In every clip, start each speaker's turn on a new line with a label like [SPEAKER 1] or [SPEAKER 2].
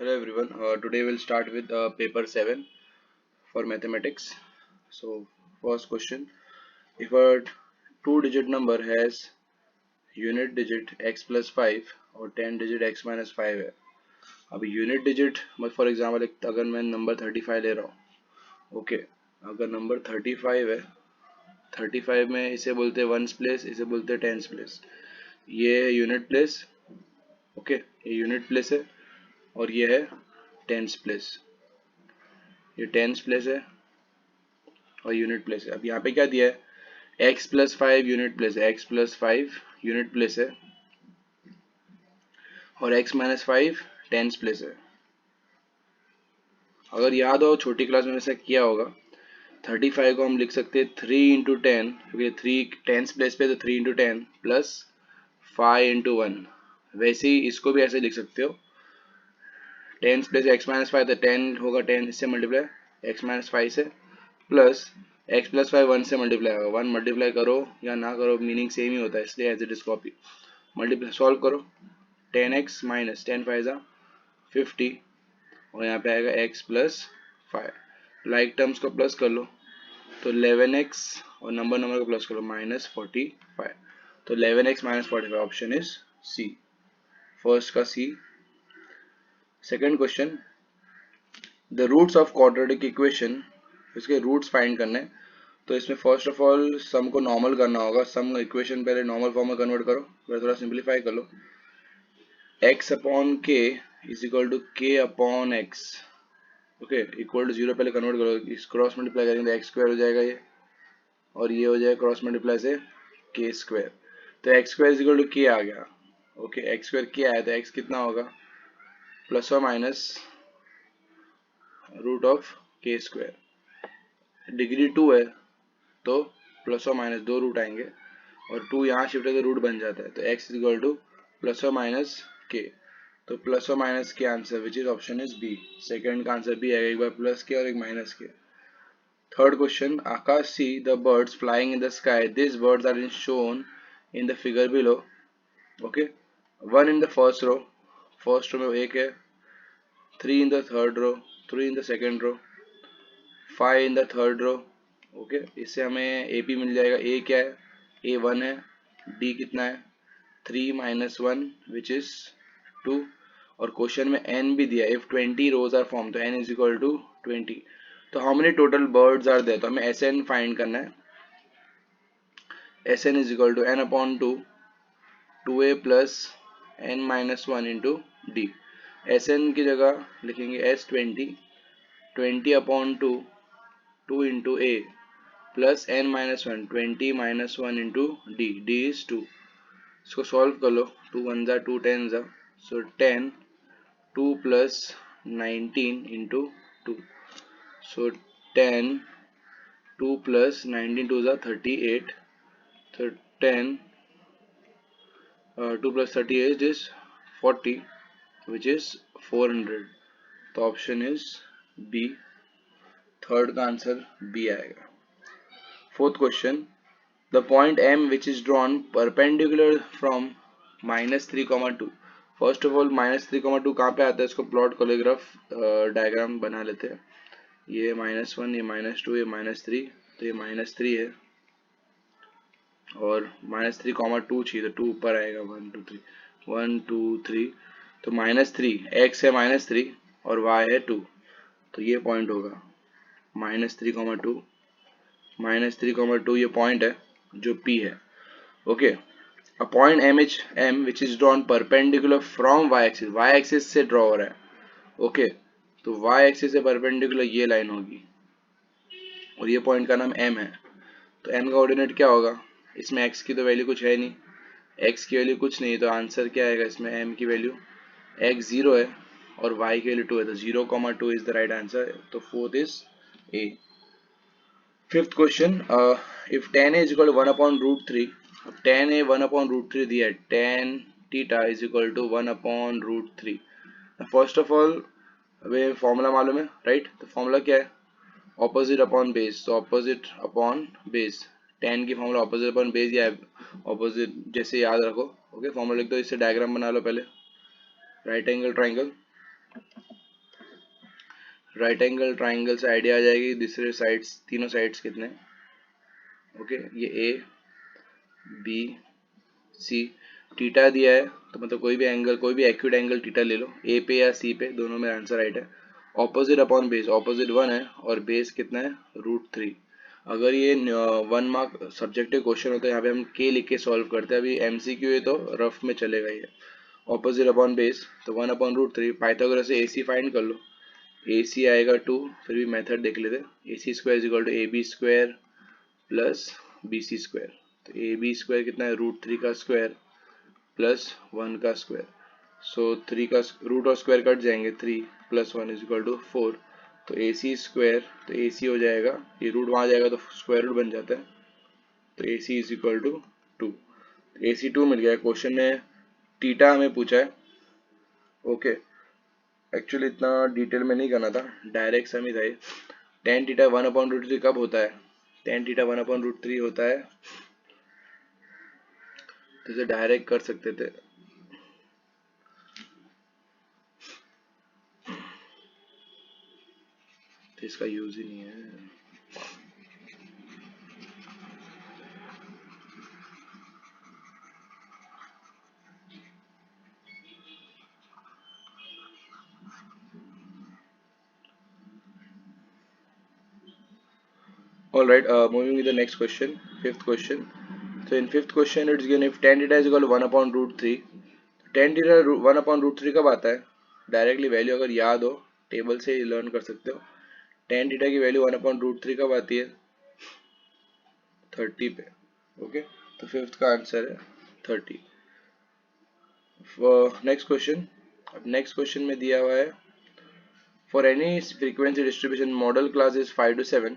[SPEAKER 1] Hello everyone. Today we'll start with paper 7 for mathematics. So first question: if a two-digit number has unit digit x plus 5 और 10 digit x minus 5 है, अब unit digit for example अगर मैं number 35 ले रहा हूँ, okay, अगर number 35 है, 35 में इसे बोलते हैं वंस प्लेस, इसे बोलते हैं टेंस प्लेस। ये है यूनिट प्लेस, ओके, ये यूनिट प्लेस है और ये है टेंस प्लेस। ये टेंस प्लेस है और यूनिट प्लेस है। अब यहाँ पे क्या दिया है, x प्लस 5 यूनिट प्लेस है, x प्लस 5 यूनिट प्लेस है और x माइनस 5 टेंस प्लेस है। अगर याद हो छोटी क्लास में ऐसा किया होगा, 35 को हम लिख सकते हैं 3 इंटू 10, क्योंकि 3 टेंस प्लेस पे, तो 3 इंटू 10 प्लस 5 इंटू 1। वैसे ही इसको भी ऐसे लिख सकते हो, टेंस प्लेस x माइनस 5 तो 10 होगा, 10 इससे मल्टीप्लाई x माइनस 5 से, प्लस x प्लस 5 1 से मल्टीप्लाई होगा, 1 मल्टीप्लाई करो या ना करो मीनिंग सेम ही होता है, इसलिए as it is copy. Multiply solve करो, 10x माइनस 10 5 50 और यहाँ पे आएगा x प्लस 5। लाइक टर्म्स को प्लस कर लो तो 11x और नंबर नंबर को प्लस करो माइनस 45। तो 11x minus 45 option is C, first का C. Second question: the roots of quadratic equation, इसके रूट्स फाइंड करने। तो इसमें फर्स्ट ऑफ ऑल सम को नॉर्मल करना होगा। सम इक्वेशन पहले नॉर्मल फॉर्म में कन्वर्ट करो, फिर थोड़ा सिंप्लीफाई कर लो। x upon k is equal to k upon x, okay, equal to 0 पहले कन्वर्ट करो। इस क्रॉस मल्टीप्लाई करेंगे तो एक्स स्क्वायर हो जाएगा ये, और ये हो जाएगा क्रॉस मल्टीप्लाई से k स्क्वायर। तो x square is equal to k आ गया, ओके, एक्स स्क्वायर k आया तो x कितना होगा, प्लस और minus root of k square. Degree 2 है तो प्लस और माइनस दो रूट आएंगे और 2 यहाँ शिफ्ट है तो रूट बन जाता है, तो x is equal to plus और माइनस के। तो प्लस और minus k answer which is option is B. Second का आंसर भी आएगा, एक बार प्लस के और एक minus k. Third question: Akash see the birds flying in the sky, this birds are in shown in the figure below, okay, 1 in the first row में एक है, 3 in the third row, 3 in the second row, 5 in the third row, okay. इससे हमें A P मिल जाएगा। ए क्या है, ए 1 है, D कितना है 3 माइनस 1 विच इज 2, और क्वेश्चन में एन भी दिया, इफ 20 रोज आर फॉर्म तो एन इज इक्वल टू 20। तो how many total birds are there, तो हमें एस एन फाइंड करना है। S n is equal to N upon 2, 2a plus N minus 1 into d. S n की जगह लिखेंगे s 20, 20 upon 2, 2 into a plus N minus 1, 20 minus 1 into D, d is 2। इसको solve कर लो, 2 1 जा 2 10 जा, सो 10, 2 plus 19 into 2, सो 10, 2 plus 19 2 जा 38, so 10, 2 plus 38 is 40 which is 400। तो option is B, third का आंसर बी आएगा। Fourth question: the point M which is drawn perpendicular from -3,2। First of all -3,2 कहाँ पे आता है, इसको प्लॉट कोरियोग्राफ डायग्राम बना लेते हैं। ये -1, ये -2, ये -3, तो ये -3 है और -3,2 चाहिए, तो 2 ऊपर आएगा, 1 2 3, 1 2 3, तो -3, x है -3 और y है 2, तो ये पॉइंट होगा -3,2, -3,2 ये पॉइंट है जो P है, okay. A point M which is drawn perpendicular from y axis, y axis से ड्रॉ हो रहा है, ओके, तो y एक्सिस से परपेंडिकुलर ये लाइन होगी और ये पॉइंट का नाम m है। तो m का ऑर्डिनेट क्या होगा, इसमें x की तो वैल्यू कुछ है नहीं, x की वैल्यू कुछ नहीं, तो आंसर क्या आएगा इसमें, m की वैल्यू x 0 है और y की वैल्यू 2 है, तो 0,2 इज द राइट आंसर, तो fourth is a। Fifth question: if tan a is equal to 1 upon root 3, अब tan a 1 अपॉन रूट 3 दिया है, tan theta is equal to 1 upon root 3। First of all हमें formula मालूम है, right, तो formula क्या है, ऑपोजिट अपॉन बेस, तो ऑपोजिट अपॉन बेस, tan की फॉर्मूला ऑपोजिट अपॉन बेस या ऑपोजिट जैसे याद रखो, ओके। फॉर्मूला लिख दो, इससे डायग्राम बना लो पहले, right angle triangle, right angle triangle से आइडिया आ जाएगी दूसरे साइड्स, तीनों साइड्स कितने। ओके, ये ए बी सी, टीटा दिया है तो मतलब कोई भी एंगल, कोई भी एक्यूट एंगल टीटा ले लो, ए पे या सी पे, दोनों में आंसर राइट है। ऑपोजिट अपॉन बेस, ऑपोजिट 1 है और बेस कितना है √3। अगर ये 1 मार्क सब्जेक्टिव क्वेश्चन होता है, यहाँ पे हम के लिख के सॉल्व करते हैं, अभी एमसीक्यू है तो रफ में चलेगा ये। ऑपोजिट अपॉन बेस तो 1/√3, पाइथागोरस से AC फाइंड कर लो, AC आएगा 2, फिर भी मेथड देख लेते, AC² = AB² प्लस BC²। तो AB² कितना है √3 का स्क्वायर प्लस 1 का स्क्वायर, सो 3 का रूट और स्क्वायर कट जाएंगे, 3 + 1 = 4। तो AC², तो AC हो जाएगा, ये रूट वहाँ जाएगा तो स्क्वायर रूट बन जाता है, तो AC = 2। AC 2 मिल गया। क्वेश्चन ने टीटा हमें पूछा है। ओके, एक्चुअली इतना डिटेल में नहीं करना था, डायरेक्ट सम ही था ये। tan थीटा 1/√3 कब होता है, tan थीटा 1/√3 होता है, तो इसे डायरेक्ट कर सकते थे। तो इसका यूज ही नहीं है। All right, moving to the next question, fifth question. So in fifth question it's given if tan theta is equal to 1/√3, tan theta 1/√3 कब आता है, डायरेक्टली वैल्यू अगर याद हो टेबल से लर्न कर सकते हो। tan थीटा की वैल्यू 1/√3 कब आती है, 30 पे। ओके, तो फिफ्थ का आंसर है 30। नेक्स्ट क्वेश्चन, अब नेक्स्ट क्वेश्चन में दिया हुआ है for any frequency distribution model class is 5 to 7,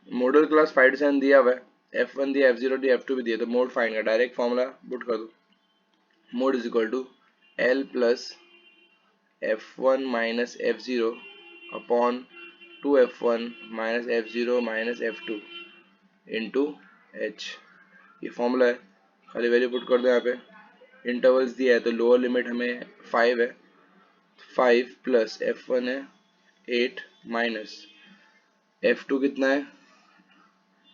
[SPEAKER 1] model class 5 to 7 दिया हुआ है, F1 दिया, F0 दिया, F2 भी दिया, तो मोड फाइंड कर, डायरेक्ट फॉर्मूला पुट कर दो, mode is equal to L plus F1 minus F0 upon 2F1 minus F0 minus F2 into H। ये फॉर्मूला है, खाली वैल्यू पुट कर दो यहाँ पे। इंटरवल्स दिया है तो लोअर लिमिट हमें 5 है, 5 प्लस F1 है 8 माइनस F2 कितना है,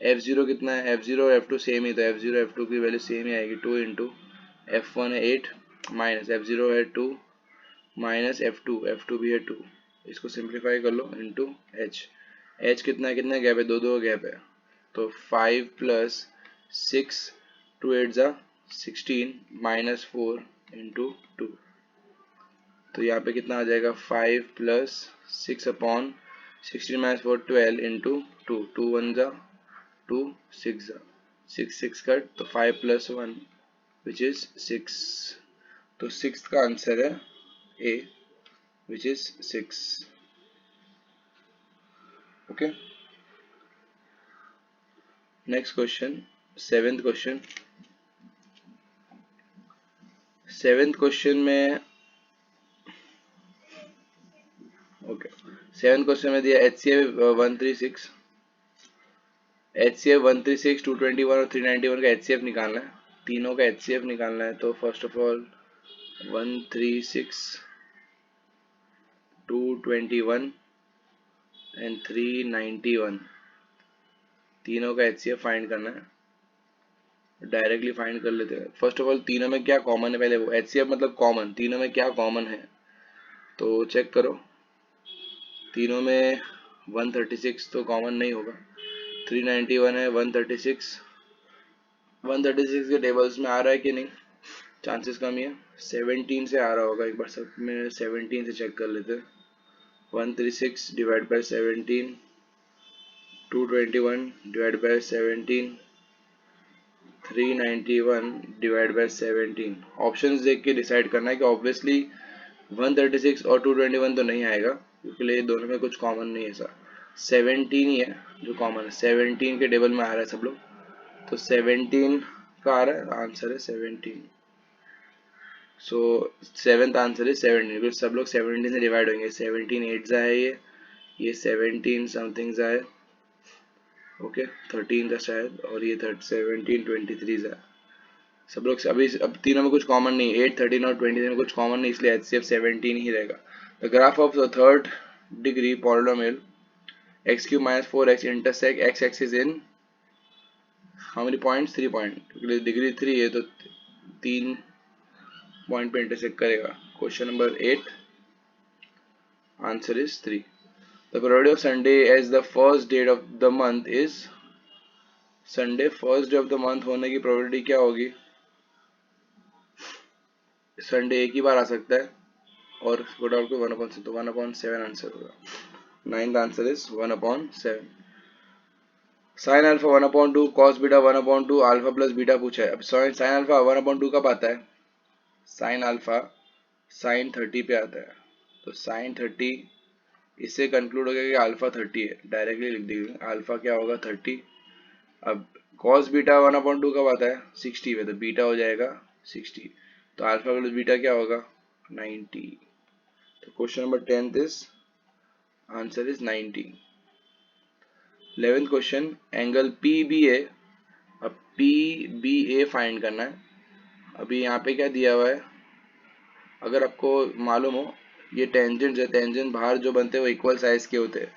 [SPEAKER 1] F0 कितना है, F0 और F2 सेम ही, तो F0 F2 की वैल्यू सेम ही आएगी, 2 इंटू F1 है 8 माइनस F0 है 2 माइनस F2 भी है 2, इसको सिंप्लीफाई कर लो इंटू H कितना है, कितना गैप है, दो गैप है, तो 5 प्लस 6 2 8 जा 16 माइनस 4 इंटू 2, तो यहाँ पे कितना आ जाएगा 5 प्लस 6 अपॉन 16 माइनस 4 12 इंटू 2, 2 1 जा 2 6 जा 6 6 कट, तो 5 प्लस 1 विच इज 6, तो सिक्स का आंसर है A which is 6। Okay, next question, seventh question. Seventh question में ओके, सेवेंथ क्वेश्चन में दिया HCF 136, HCF 136 221 और 391 का HCF निकालना है, तीनों का HCF निकालना है, तो फर्स्ट ऑफ ऑल 136 221 एंड 391 तीनों का HCF फाइंड करना है, डायरेक्टली फाइंड कर लेते हैं। फर्स्ट ऑफ ऑल तीनों में क्या कॉमन है, पहले वो HCF मतलब कॉमन, तीनों में क्या कॉमन है तो चेक करो, तीनों में 136 तो कॉमन नहीं होगा, 391 है, 136 के टेबल्स में आ रहा है कि नहीं, चांसेस कम ही है, 17 से आ रहा होगा, एक बार सब में 17 से चेक कर लेते हैं। 136 divide by 17, 221 divide by 17, 391 divide by 17। Options देख के डिसाइड करना है कि ऑब्वियसली 136 और 221 तो नहीं आएगा, क्योंकि दोनों में कुछ कॉमन नहीं है सर, 17 ही है जो कॉमन है, 17 के टेबल में आ रहा है सब लोग, तो 17 का आ रहा है, आंसर है 17। सो सेवेंथ आंसर है 17, क्योंकि सब लोग 17 से डिवाइड होंगे, 17 8 है, ये 17 समथिंग है, ओके 13 था शायद, और ये 17 23 है, सब लोग अभी अब तीनों में कुछ कॉमन नहीं, 8 13 और 23 में कुछ कॉमन नहीं, इसलिए HCF 17 ही रहेगा। The graph of the third degree polynomial x cube minus 4x intersect x axis in how many points? 3 point. Degree 3 है तो 3 पॉइंट पे इंटरसेक्ट करेगा। Question number 8, answer is 3। The probability of Sunday as the first date of the month is, Sunday first day of the month होने की probability क्या होगी? Sunday एक ही बार आ सकता है और गुड आउट को 1/7, तो 1/7 आंसर होगा। 9th answer is 1/7। Sine alpha 1/2, cos beta 1/2, alpha plus beta पूछा है। अब साइन अल्फा 1/2 कब आता है? साइन अल्फा साइन 30 पे आता है, तो साइन 30 इससे कंक्लूड हो गया कि अल्फा 30 है, डायरेक्टली लिख देंगे अल्फा क्या होगा 30। अब कॉस बीटा 1/2 कब आता है? 60 पे, तो बीटा हो जाएगा 60, तो अल्फा प्लस बीटा क्या होगा 90। तो question number 10th is answer is 90। 11th question, angle PBA, अब PBA फाइंड करना है। अभी यहाँ पे क्या दिया हुआ है, अगर आपको मालूम हो ये टेंजेंट है, टेंजेंट बाहर जो बनते हैं वो इक्वल साइज के होते हैं,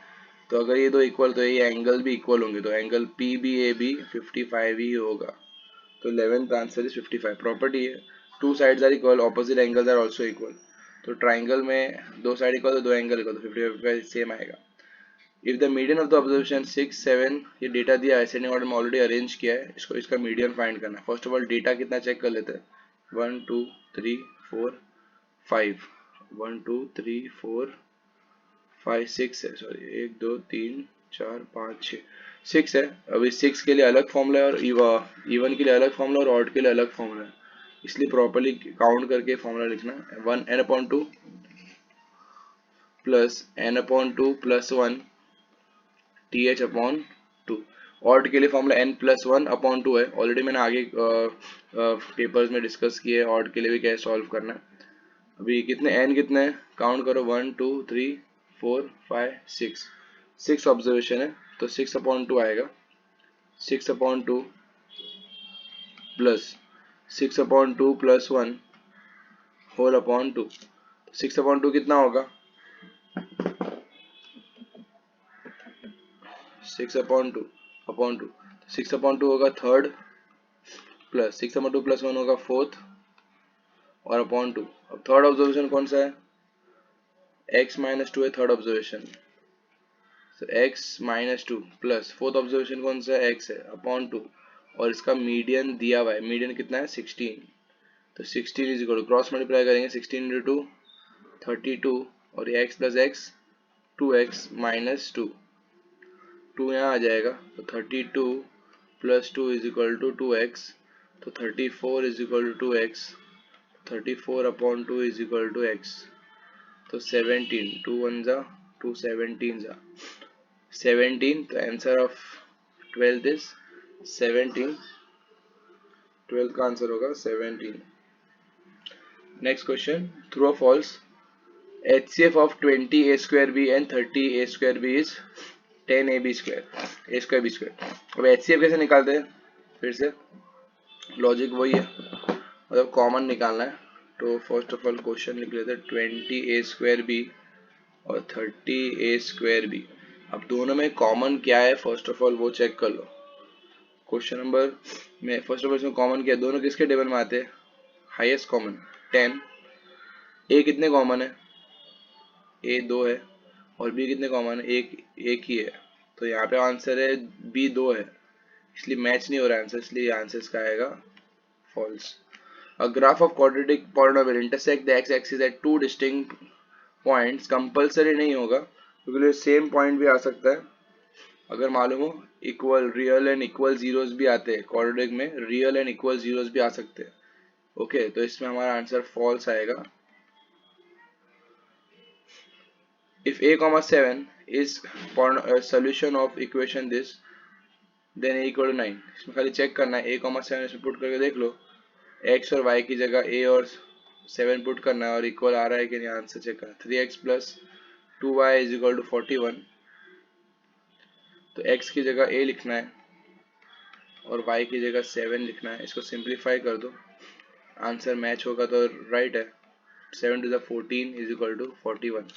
[SPEAKER 1] तो अगर ये दो इक्वल तो ये एंगल भी इक्वल होंगे, तो एंगल PBA भी 55 ही होगा। तो 11th आंसर इज 55। प्रॉपर्टी है two sides are equal, opposite angles are also equal, तो ट्राइंगल में दो साइड इक्वल तो दो एंगल इक्वल, तो 55 सेम आएगा। If the median of the observation 6, 7, ये डेटा दिया असेंडिंग ऑर्डर में ऑलरेडी अरेंज किया है, इसको इसका मीडियन फाइंड करना है। फर्स्ट ऑफ ऑल डेटा कितना चेक कर लेते हैं, 1 2 3 4 5, 1 2 3 4 5 6 है, सॉरी 1 2 3 4 5 6, 6 है। अभी 6 के लिए अलग फॉर्मूला है और इवन के लिए अलग फॉर्मूला और ऑड के लिए अलग फॉर्मूला है, इसलिए प्रॉपर्ली काउंट करके फॉर्मूला लिखना है। 1 n/2 plus n/2 plus 1 th/2। Odd के लिए फॉर्मूला n+1/2 है, ऑलरेडी मैंने आगे पेपर्स में डिस्कस किया है ऑड के लिए भी कैसे सॉल्व करना है। अभी कितने n कितने काउंट करो, 1 2 3 4 5 6, 6 ऑब्जर्वेशन है, तो 6/2 आएगा। 6/2 प्लस 6/2 प्लस 1 होल अपॉन 2, 6/2 कितना होगा 6/2 6/2 होगा थर्ड, प्लस 6/2 प्लस 1 होगा फोर्थ और अपॉन 2। अब थर्ड ऑब्जर्वेशन कौन सा है, x-2 है थर्ड ऑब्जर्वेशन, तो x-2 प्लस फोर्थ ऑब्जर्वेशन कौन सा है, x है, अपॉन 2, और इसका मीडियन दिया हुआ है, मीडियन कितना है 16, तो 16 is equal to cross multiply करेंगे 16 × 2 32, और ये x plus x 2x minus 2, 2 यहाँ आ जाएगा, तो 32 plus 2 is equal to 2x, तो 34 is equal to 2x, 34/2 is equal to x, तो 17, 2 1 जा 2 17 जा 17, तो answer of 12th is 17, 12th का आंसर होगा 17। नेक्स्ट क्वेश्चन, ट्रू और false, HCF of 20a² and 30a² is 10ab², a²b²। अब HCF कैसे निकालते हैं, फिर से लॉजिक वही है, मतलब कॉमन निकालना है, तो फर्स्ट ऑफ ऑल क्वेश्चन लिख लेते हैं 20a²b और 30a²b। अब दोनों में कॉमन क्या है फर्स्ट ऑफ ऑल वो चेक कर लो। क्वेश्चन नंबर में फर्स्ट ऑफ ऑल इसमें कॉमन क्या है, दोनों किसके टेबल में आते हैं, हाईएस्ट कॉमन 10, ए कितने कॉमन है, ए 2 है, और बी कितने कॉमन है, एक ही है, तो यहाँ पे आंसर है बी 2 है, इसलिए मैच नहीं हो रहा आंसर, इसलिए आंसर इसका आएगा false. A graph of quadratic polynomial intersect the x-axis at two distinct points compulsory नहीं होगा, क्योंकि सेम पॉइंट भी आ सकता है, अगर मालूम हो equal real and equal zeros भी आते हैं, क्वाड्रेटिक में रियल एंड इक्वल जीरोस भी आ सकते हैं। ओके, तो इसमें हमारा आंसर फॉल्स आएगा। If a,7 is solution of equation this, then a equal to 9, इसमें खाली चेक करना है a,7 इसमें पुट करके देख लो, x और y की जगह a और 7 पुट करना है और इक्वल आ रहा है कि नहीं, आंसर चेक करना। 3x plus 2y is equal to 41, तो x की जगह a लिखना है और y की जगह 7 लिखना है, इसको सिंप्लीफाई कर दो, आंसर मैच होगा तो राइट है। 7 to the 14 is equal to 41।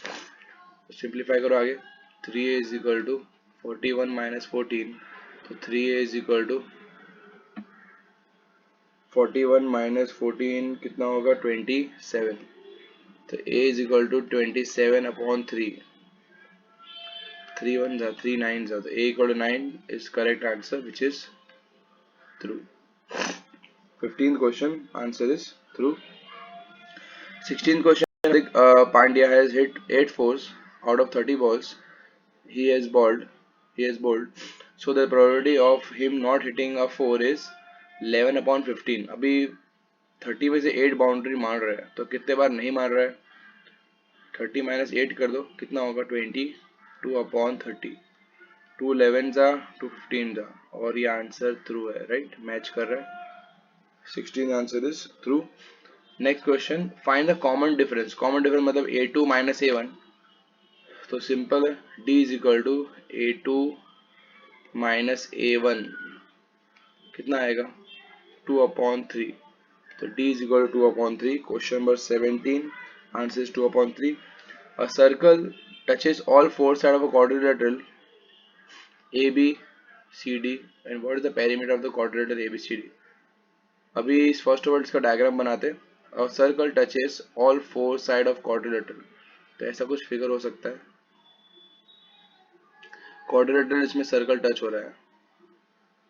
[SPEAKER 1] Simplify करो आगे, 3a is equal to 41 minus 14, तो 3a is equal to 41 minus 14 कितना होगा 27, तो a is equal to 27 upon 3, 3 1 3 9 तो a equal to 9 is correct answer which is true. 15th question, answer is true. 16th question, Pandya has hit 8 fours out of 30 balls. He has bowled. So the probability of him not hitting a 4 is 11 upon 15. अभी 30 में से 8 boundary मार रहा है, तो कितने बार नहीं मार रहा है? 30 माइनस 8 कर दो, कितना होगा 22 अपॉन 30, 2 11 जा 2 15 जा, और ये आंसर ट्रू है, राइट, मैच कर रहा है। 16 answer is true. Next question, find the common difference. Common difference मतलब a2 माइनस a1, तो सिंपल है, d is equal to a2 minus a1, कितना आएगा 2 अपॉन 3, तो d is equal to 2 upon 3। Question number 17, answer is 2 upon 3। A circle touches all four side of a quadrilateral ABCD and what is the perimeter of the quadrilateral ABCD? अभी इस first of all इसका diagram बनाते हैं। और circle touches all four side of quadrilateral, तो ऐसा कुछ figure हो सकता है, क्वाड्रिलेटरल इसमें सर्कल टच हो रहा है,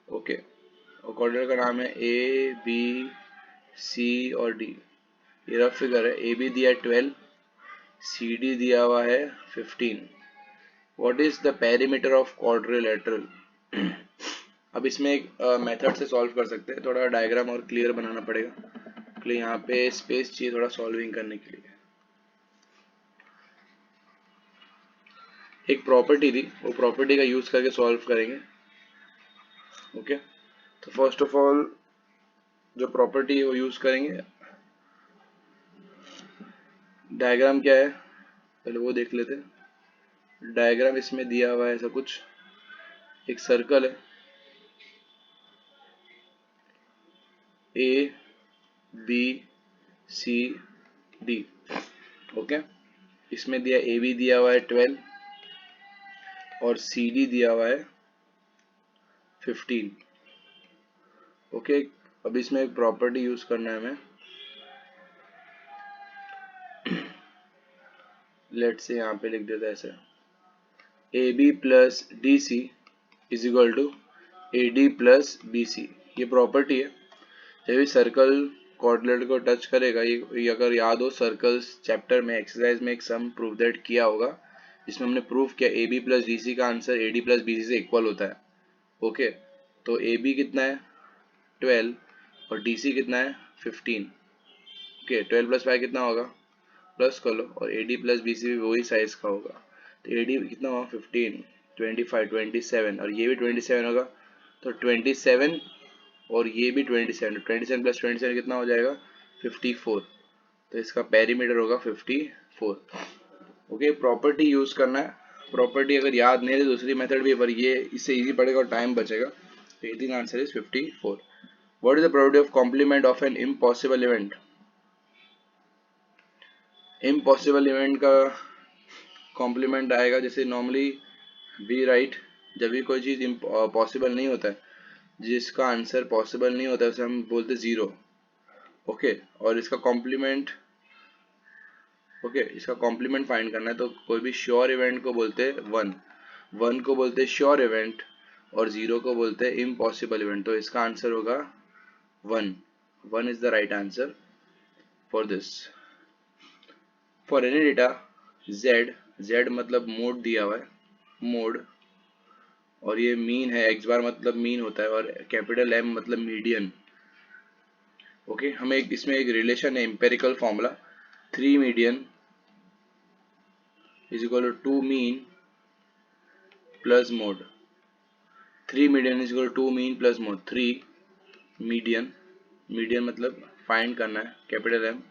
[SPEAKER 1] ओके, और क्वाड्रिलेटरल का नाम है ए बी सी और डी। ये रफ फिगर है, ए बी दिया है 12, सी डी दिया हुआ है 15। What is the perimeter of quadrilateral? अब इसमें एक मेथड से सॉल्व कर सकते हैं, थोड़ा डायग्राम और क्लियर बनाना पड़ेगा, इसलिए यहाँ पे स्पेस चाहिए थोड़ा सॉल्विंग करने के लिए। एक प्रॉपर्टी थी, वो प्रॉपर्टी का यूज करके सॉल्व करेंगे, ओके। तो फर्स्ट ऑफ ऑल जो प्रॉपर्टी है वो यूज करेंगे। डायग्राम क्या है पहले वो देख लेते हैं। डायग्राम इसमें दिया हुआ है ऐसा कुछ, एक सर्कल है A B C D, okay. इसमें दिया ए बी दिया हुआ है 12 और सी डी दिया हुआ है 15, ओके। अब इसमें एक प्रॉपर्टी यूज करना है हमें, लेट से यहाँ पे लिख देता है ऐसे, A B plus D C is equal to A D plus B C. ये प्रॉपर्टी है, जब भी सर्कल क्वाड्रिलेटरल को टच करेगा, ये अगर याद हो सर्कल्स चैप्टर में एक्सरसाइज में एक सम प्रूव दैट किया होगा, जिसमें हमने प्रूव किया A B plus D C का answer A D plus B C से इक्वल होता है, ओके। तो ए बी कितना है 12 और डी सी कितना है 15, ओके। 12 प्लस 5 कितना होगा, प्लस कर लो, और A D plus B C भी वही साइज का होगा, तो ए डी कितना होगा 15 25 27 और ये भी 27 होगा, तो 27 और ये भी 27, 27 प्लस 27 कितना हो जाएगा 54, तो इसका पेरीमीटर होगा 54, ओके। प्रॉपर्टी यूज करना है, प्रॉपर्टी अगर याद नहीं है तो दूसरी मेथड भी है, पर ये इससे इजी पड़ेगा और टाइम बचेगा, तो ये answer is 54। What is the probability of complement of an impossible event? Impossible event का कॉम्प्लीमेंट आएगा, जैसे नॉर्मली वी राइट, जब भी कोई चीज पॉसिबल नहीं होता है, जिसका आंसर पॉसिबल नहीं होता है उसे हम बोलते जीरो, ओके। और इसका कॉम्प्लीमेंट, ओके, इसका कॉम्प्लीमेंट फाइंड करना है, तो कोई भी श्योर इवेंट को बोलते हैं वन, वन को बोलते हैं श्योर इवेंट और जीरो को बोलते हैं इम्पॉसिबल इवेंट, तो इसका आंसर होगा one, one is the right answer for this. For any data z, z मतलब मोड दिया हुआ है, मोड, और ये मीन है, x बार मतलब मीन होता है, और कैपिटल M मतलब मीडियन, ओके। हमें इसमें एक रिलेशन है, empirical formula, 3 median is equal to 2 mean plus mode, 3 median is equal to 2 mean plus mode, 3 median, median मतलब फाइंड करना है, capital M,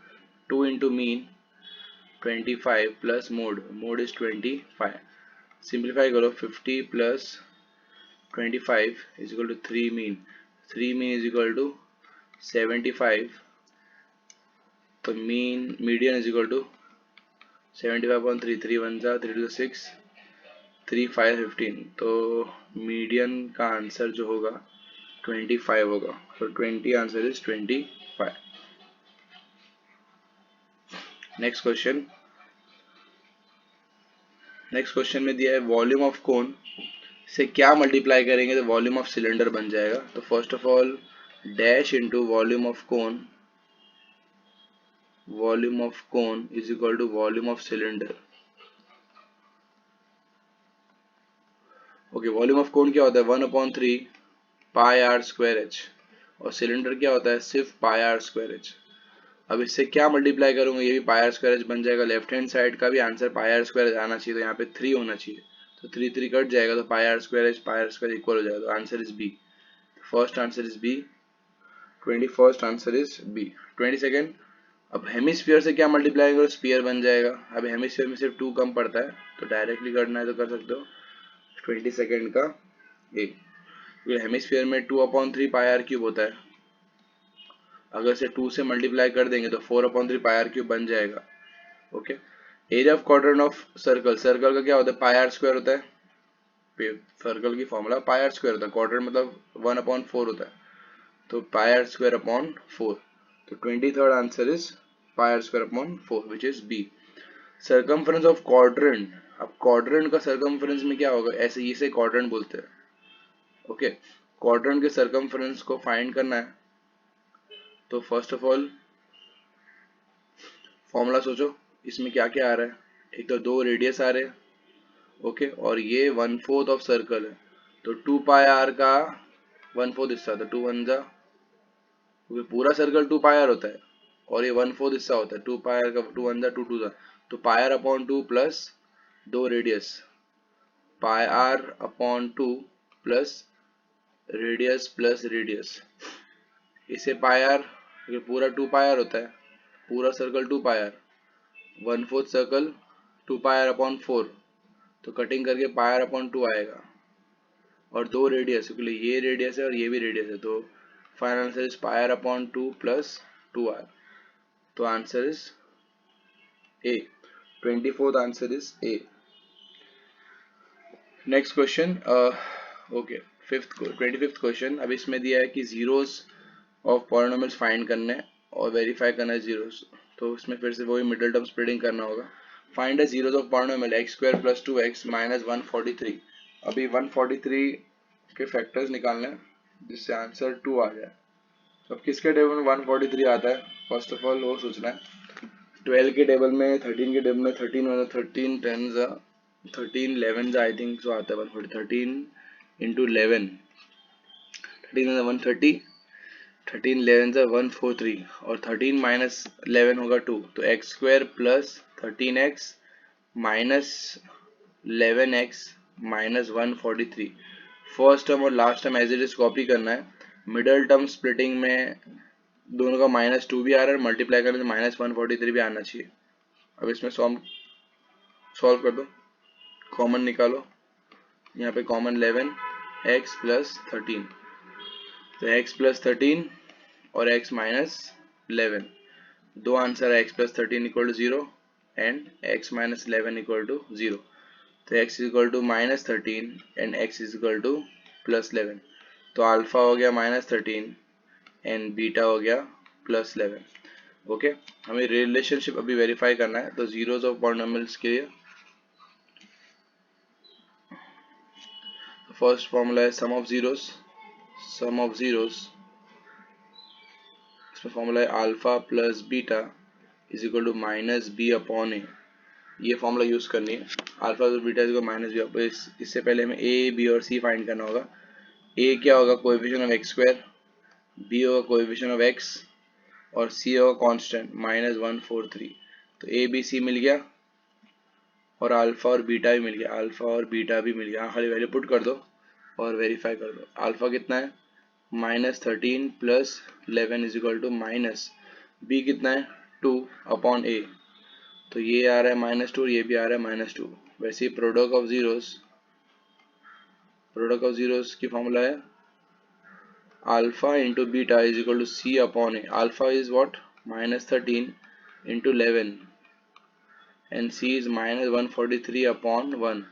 [SPEAKER 1] 2 into mean 25 plus mode, mode is 25, simplify करो, 50 plus 25 is equal to 3 mean, 3 mean is equal to 75, तो median is equal to 75.3, 3 1 जा 3 2 6, 3 5 15, तो median का आंसर जो होगा 25 होगा। तो 20 आंसर इज 25। नेक्स्ट क्वेश्चन में दिया है वॉल्यूम ऑफ कोन से क्या मल्टीप्लाई करेंगे तो वॉल्यूम ऑफ सिलेंडर बन जाएगा। तो first of all dash into volume of cone is equal to volume of cylinder. Okay, volume of cone क्या होता है 1/3 पाई आर स्क्वायर एच, और सिलेंडर क्या होता है सिर्फ पाई आर स्क्वायर एच। अब इससे क्या मल्टीप्लाई करूंगा, ये भी पाई आर स्क्वायर एच बन जाएगा। लेफ्ट हैंड साइड का भी answer pi are square h आना चाहिए, तो यहाँ पे 3 होना चाहिए, तो 3 3 कट जाएगा, तो पाई आर स्क्वायर इक्वल हो जाएगा। तो answer is B. First answer is B, 21st answer is B. 22nd, अब हेमिस्फीयर से क्या मल्टीप्लाई करो स्फीयर बन जाएगा। अब हेमिस्फीयर में सिर्फ 2 कम पड़ता है, तो डायरेक्टली करना है तो कर सकते हो 22nd का ए। हेमिस्फीयर में 2/3 पाई आर क्यूब होता है, अगर से 2 से मल्टीप्लाई कर देंगे तो 4/3 पाई आर क्यूब बन जाएगा। Okay, area of quadrant of circle का क्या होता है पाई आर स्क्वायर होता है। सर्कल की फॉर्मूला पाई आर स्क्वायर होता है, क्वाड्रेंट मतलब 1/4 होता है, तो पाई आर स्क्वायर अपॉन 4। तो 23rd answer is pi are square upon 4 which is B. Circumference of quadrant, अब क्वाड्रेंट का सर्कमफ्रेंस में क्या होगा, ऐसे इसे क्वाड्रेंट बोलते हैं। ओके, क्वाड्रेंट के सर्कमफ्रेंस को फाइंड करना है, तो फर्स्ट ऑफ ऑल फॉर्मूला सोचो इसमें क्या क्या आ रहा है। एक तो 2 रेडियस आ रहे हैं, ओके, और ये 1/4 ऑफ सर्कल है, तो 2 पाई आर का 1/4 हिस्सा, तो 2 1 जा, क्योंकि पूरा सर्कल 2 पाई आर होता है और ये 1/4 हिस्सा होता है, 2 पाई आर का 2 1 जा 2 2 जा, तो pi are upon 2 plus 2 radius, pi are upon 2 plus radius, इसे पाई आर, पूरा 2 पाई आर होता है, पूरा circle 2 pi R, 1/4 circle 2 pi are upon 4, तो कटिंग करके पाई आर अपॉन 2 आएगा, और 2 रेडियस, क्योंकि ये रेडियस है और ये भी रेडियस है, तो final answer is pi are upon 2 plus 2r। तो answer is A. 24th answer is A. Next question, okay, 25th question. अब इसमें दिया है कि जीरोस ऑफ पॉलिनोमियल्स फाइंड करने हैं और वेरीफाई करना है जीरोस, तो इसमें फिर से वही मिडिल टर्म स्प्लिटिंग करना होगा। Find the zeros of polynomial x² + 2x - 143। अभी 143 के फैक्टर्स निकालने हैं जिससे आंसर 2 आ जाए। अब किसके टेबल में 143 आता है, फर्स्ट ऑफ ऑल वो सोचना है। 12 के टेबल में, 13 के टेबल में, 13 मतलब 13 10 13 11 आई थिंक सो आता है 140। 13 इंटू 11, 13 130, 13 11 143, और 13 माइनस 11 होगा 2, तो x² plus 13x minus 11x minus 143। First term और last term as it is copy करना है। मिडल टर्म स्प्लिटिंग में दोनों का -2 भी आ रहा है, मल्टीप्लाई करने से -143 भी आना चाहिए। अब इसमें सॉल्व कर दो, कॉमन निकालो, यहाँ पे कॉमन 11x प्लस 13, तो x प्लस 13 और x माइनस 11, दो आंसर है, x plus 13 equal to 0 and x minus 11 equal to 0, तो x equal to -13 and x equal to +11, तो अल्फा हो गया -13 एंड बीटा हो गया +11। ओके, हमें रिलेशनशिप अभी वेरीफाई करना है, तो जीरोस ऑफ पॉलिनोमियल्स के लिए फर्स्ट फॉर्मूला है सम ऑफ जीरोस, इसमें फॉर्मूला है alpha plus beta is equal to -b/a। ये फॉर्मूला यूज करनी है, alpha plus beta is equal to -b। इससे पहले हमें a, b और c फाइंड करना होगा। a क्या होगा, कोएफिशिएंट ऑफ x², b होगा कोएफिशिएंट ऑफ x, और c होगा कांस्टेंट -143। तो a b c मिल गया और अल्फा और बीटा भी मिल गया, खाली वैल्यू पुट कर दो और वेरीफाई कर दो। अल्फा कितना है -13 plus 11 is equal to minus, B कितना है 2/a, तो ये आ रहा है -2 और ये भी आ रहा है -2। वैसे ही प्रोडक्ट ऑफ जीरोस की फॉर्मूला है alpha into beta is equal to c/a। Alpha is what -13 into 11 and C is minus 143 upon 1।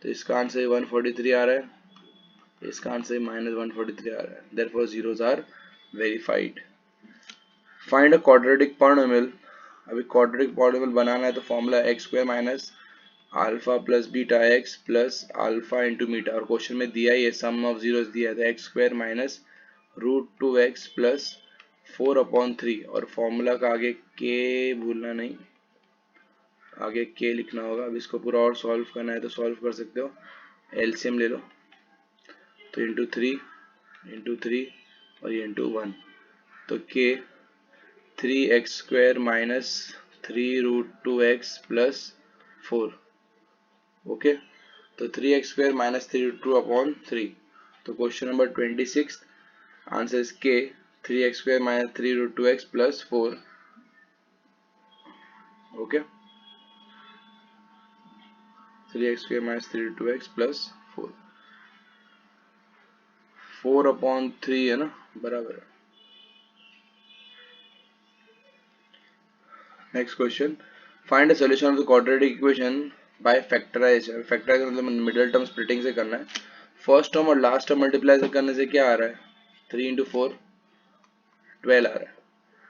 [SPEAKER 1] तो इसका आंसर 143 आ रहा है, इसका आंसर माइनस 143 आ रहा है। Therefore zeros are verified. Find a quadratic polynomial. अभी क्वाड्रेटिक पॉलिनोमियल बनाना है तो formula x square minus alpha plus beta x plus alpha into beta, और क्वेश्चन में दिया ही है सम ऑफ जीरोस दिया है, तो x square minus root 2x plus 4/3, और फॉर्मूला का आगे के भूलना नहीं, आगे के लिखना होगा। अब इसको पूरा और सॉल्व करना है तो सॉल्व कर सकते हो, एलसीएम ले लो, तो इंटू 3 और ये इंटू 1, तो के 3x square minus 3√2x plus 4। Okay, तो 3x स्क्वायर माइनस 3√2/3। तो question number 26 answer is K 3x square minus 3√2x plus 4। Okay, 3x square minus 3√2x plus 4, 4/3 है ना, बराबर है। Next question, find the solution of the quadratic equation by factorisation. Factorisation मतलब middle term splitting से करना है। First term और last term multiply करने से क्या आ रहा है, 3 इंटू 4 12 आ रहा है।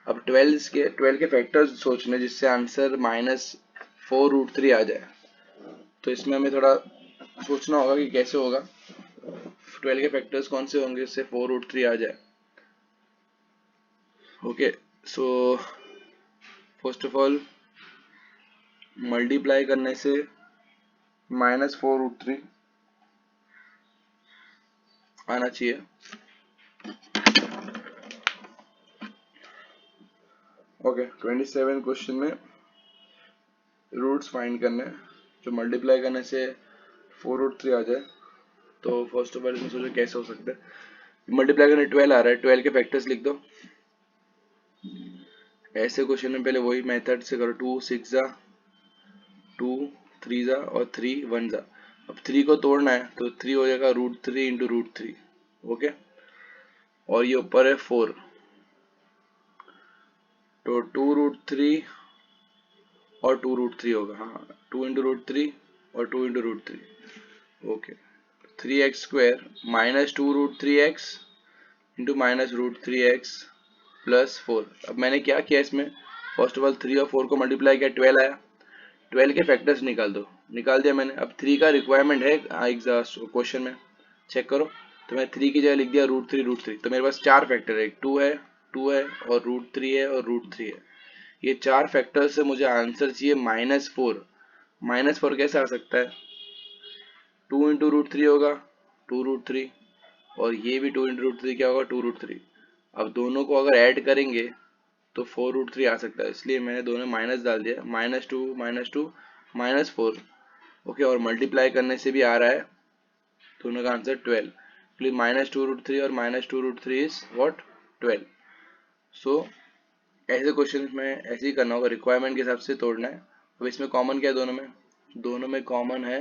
[SPEAKER 1] अब 12 के फैक्टर्स सोचने जिससे आंसर -4√3 आ जाए, तो इसमें हमें थोड़ा सोचना होगा कि कैसे होगा, 12 के फैक्टर्स कौन से होंगे जिससे 4√3 आ जाए। Okay, so first of all multiply करने से -4√3 आना चाहिए। ओके, 27 क्वेश्चन में रूट्स फाइंड करने हैं, जो मल्टीप्लाई करने से 4√3 आ जाए। तो फर्स्ट ऑफ ऑल इसमें सोचो कैसे हो सकता है। मल्टीप्लाई करने 12 आ रहा है, 12 के फैक्टर्स लिख दो। ऐसे क्वेश्चन में पहले वही मेथड से करो, 2 6 जा, 2 3 जा और 3 1 जा। अब 3 को तोड़ना है तो 3 हो जाएगा √3 इंटू √3। ओके, और ये ऊपर है 4, तो 2√3 और 2√3 होगा। हाँ, 2 इंटू √3 और 2 into √3। Okay, 3x square minus 2√3x into minus √3x plus 4। अब मैंने क्या किया इसमें, फर्स्ट ऑफ ऑल 3 और 4 को मल्टीप्लाई किया, 12 आया, 12 के फैक्टर्स निकाल दो, निकाल दिया मैंने। अब 3 का रिक्वायरमेंट है क्वेश्चन में, चेक करो, तो मैं 3 की जगह लिख दिया √3। तो मेरे पास 4 फैक्टर है, 2 है और √3 है और √3 है। ये 4 फैक्टर से मुझे आंसर चाहिए -4। -4 कैसे आ सकता है, 2 इंटू √3 होगा 2√3, और ये भी 2 इंटू √3 क्या होगा 2√3। अब दोनों को अगर ऐड करेंगे तो 4√3 आ सकता है, इसलिए मैंने दोनों माइनस डाल दिया, -2 -4। ओके, और मल्टीप्लाई करने से भी आ रहा है दोनों का आंसर 12, इसलिए -2√3 और -2√3 इज व्हाट 12। सो ऐसे क्वेश्चन में ऐसे ही करना होगा, रिक्वायरमेंट के हिसाब से तोड़ना है। अब इसमें कॉमन क्या है, दोनों में कॉमन है,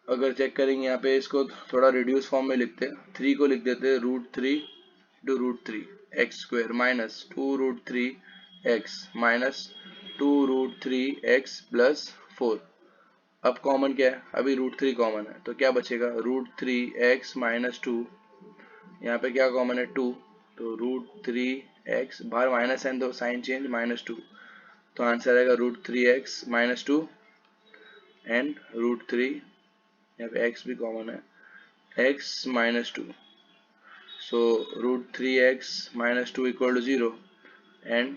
[SPEAKER 1] अगर चेक करेंगे यहाँ पे इसको थोड़ा रिड्यूस फॉर्म में लिखते हैं, 3 को लिख देते हैं √3 two √3 x square minus 2√3x minus 2√3x plus 4। अब कॉमन क्या है, अभी √3 कॉमन है, तो क्या बचेगा √3x माइनस 2, यहाँ पे क्या कॉमन है 2, तो √3x बाहर माइनस है तो साइन चेंज -2, तो आंसर आएगा √3x माइनस 2 एंड √3, यहाँ पे x भी कॉमन है, x minus 2, so √3x minus 2 equal to 0 and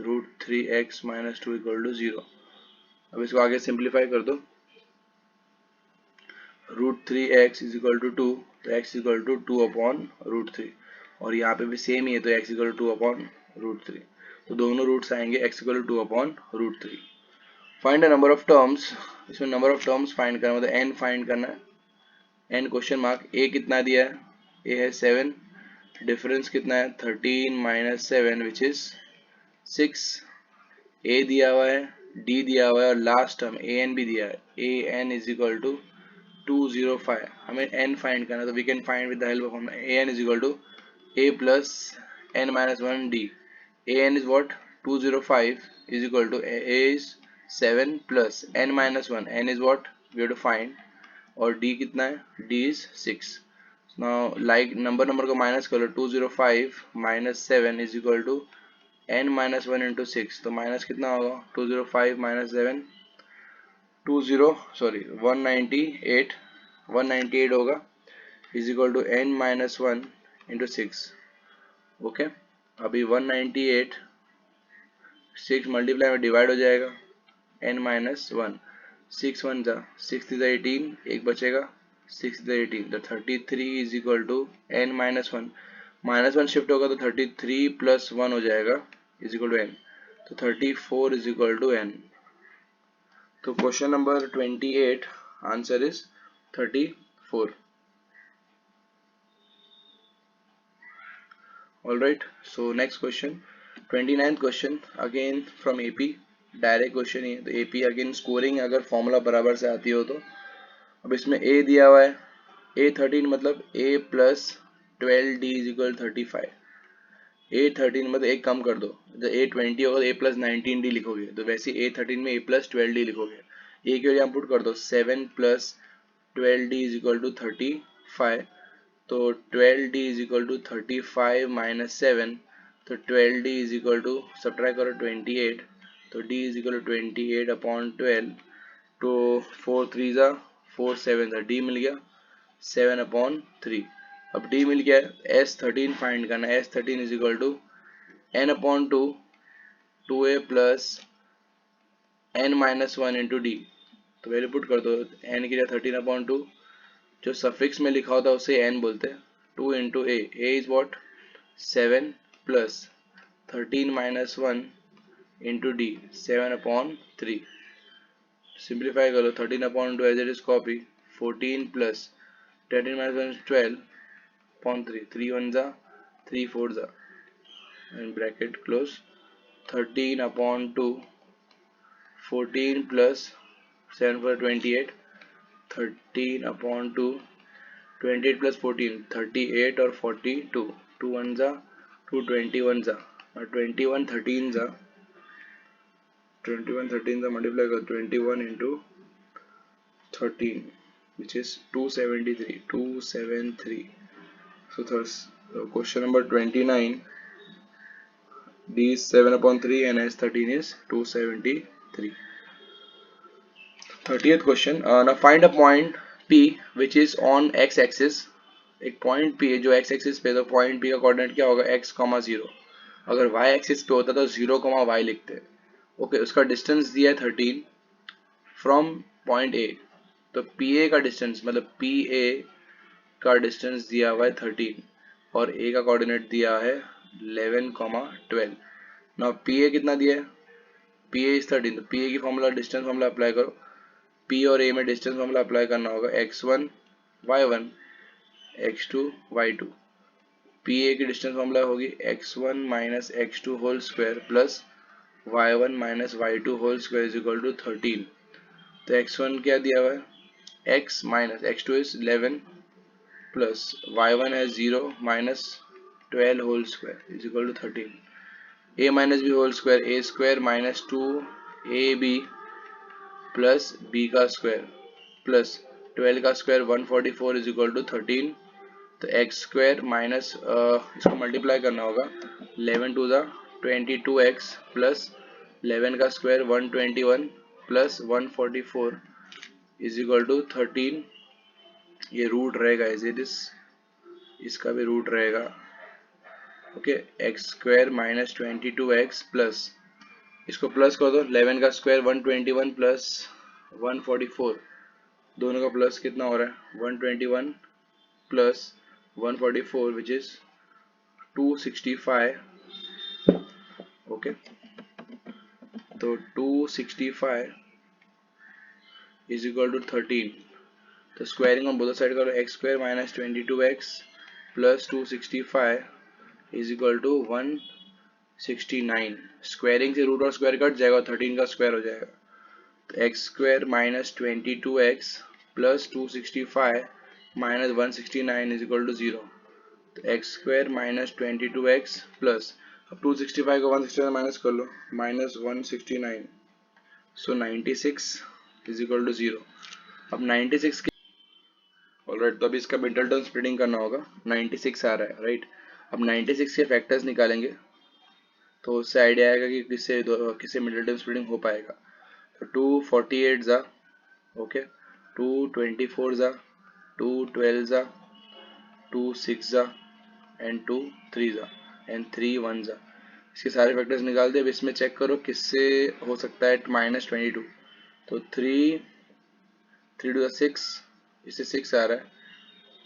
[SPEAKER 1] √3x minus 2 equal to 0। अब इसको आगे सिंप्लीफाई कर दो, √3x is equal to 2, तो x equal to 2/√3, और यहाँ पे भी सेम ही है, तो x equal to 2/√3, तो दोनों रूट्स आएंगे x equal to 2/√3। Find the number of terms, इसमें नंबर ऑफ टर्म्स फाइंड करना, मतलब n फाइंड करना है, n क्वेश्चन मार्क, a कितना दिया है, a है 7, डिफरेंस कितना है 13 माइनस 7 विच इज 6, a दिया हुआ है, d दिया हुआ है, और लास्ट टर्म a n भी दिया है, a n is equal to 205। हमें n फाइंड करना है, तो we can find with the help of a n is equal to a plus n minus 1 d। a n is what 205 is equal to a is 7 plus n minus 1. N is what we have to find. और d कितना है? d is 6. Now like number को minus करो. 205 minus 7 is equal to n minus 1 into 6. तो minus कितना होगा? 205 minus 7 198 होगा is equal to n minus 1 into 6. Okay अभी 198 6 मल्टीप्लाई में डिवाइड हो जाएगा n माइनस 1. 6 1 जा 6 is 18 एक बचेगा 6 is 18 तो 33 is equal to n minus 1. Minus 1 shift होगा तो 33 प्लस 1 हो जाएगा is equal to n. तो 34 is equal to n. तो question number 28 answer is 34. Alright, so next question, 29th question again from AP. Direct question ही है तो AP again scoring अगर फॉर्मूला बराबर से आती हो तो. अब इसमें A दिया हुआ है A13 मतलब A plus 12D is equal 35. A13 मतलब एक कम कर दो. जब A20 होगा तो A प्लस 19D लिखोगे तो वैसे A13 में A प्लस 12D लिखोगे. A की वैल्यू पुट कर दो 7 plus 12D is equal to 35. तो 12D is equal to 35 minus 7. तो 12D is equal to subtract करो 28. तो D is equal to 28 upon 12. तो 4 3 जा 4 7 जा D मिल गया 7 अपॉन 3. अब D मिल गया S13 फाइंड करना. S13 is equal to n upon 2 2a plus n minus 1 into D. तो वैल्यू पुट कर दो n की जगह 13 अपॉन 2. जो सफिक्स में लिखा होता है उसे n बोलते हैं. 2 इंटू a is what 7 plus 13 minus 1 into d 7 upon 3. Simplify करो 13 upon 2 as it is copy 14 plus 13 minus 1 12 upon 3 3 1 जा 3 4 जा and bracket close 13 upon 2 14 plus 7 for 28 13 upon 2 28 plus 14 38 और 42 2 1 जा 2 21 जा और 21 13 जा 21 13 जा मल्टीप्लाई कर 21 into 13 which is 273. So thus question number 29 D is 7 upon 3 and S13 is 273. 30th question. Now find a point P which is on x axis. एक point P है जो x axis पे. तो पॉइंट P का coordinate क्या होगा x, 0. अगर y axis पे होता तो 0, y लिखते हैं. ओके उसका डिस्टेंस दिया है 13 फ्रॉम पॉइंट A. तो PA का डिस्टेंस मतलब PA का डिस्टेंस दिया हुआ है 13 और A का कोऑर्डिनेट दिया है 11, 12. नाउ PA कितना दिया है? PA is 13. तो PA की फॉर्मूला डिस्टेंस फॉर्मूला अप्लाई करो. P और A में डिस्टेंस फॉर्मूला अप्लाई करना होगा x1 y1 x2 y2. PA की डिस्टेंस फॉर्मूला होगी x1 minus x2 whole square plus y1 minus y2 whole square is equal to 13. तो x1 क्या दिया हुआ है x minus x2 is 11 plus y1 है 0 minus 12 whole square is equal to 13. a minus b whole square a square minus 2ab plus b का square plus 12 का square 144 is equal to 13. तो x square minus इसको multiply करना होगा 11 to the 22x plus 11 का square 121 plus 144 is equal to 13. ये root रहेगा as it is, इसका भी रूट रहेगा. Okay x square minus 22x plus इसको प्लस कर दो 11 का स्क्वायर 121 प्लस 144 दोनों का प्लस कितना हो रहा है 121 प्लस 144 विच इज 265. ओके तो 265 इज इक्वल टू 13. तो स्क्वायरिंग ऑन बोथ साइड करो x square minus 22x plus 265 is equal to 169. Squaring से रूट और स्क्वायर कट जाएगा 13 का स्क्वायर हो जाएगा. तो x square minus 22x plus 265 minus 169 is equal to 0. तो x square minus 22x plus अब 265 को 169 माइनस कर लो, -169, सो 96 इज इक्वल टू 0। अब 96 के ऑलराइट, तो अभी इसका मिडल टर्म स्प्लिटिंग करना होगा, 96 आ रहा है राइट। अब 96 के फैक्टर्स निकालेंगे तो उससे आइडिया आएगा कि किससे मिडल टर्म स्प्लिटिंग हो पाएगा। तो 248 जा, ओके, 224 जा, 212 जा, 2 6 जा, एंड 2 3 जा, एंड 3 1 जा। इसके सारे फैक्टर्स निकाल दे। अब इसमें चेक करो किससे हो सकता है -22। तो 3 2 6, इससे 6 आ रहा है,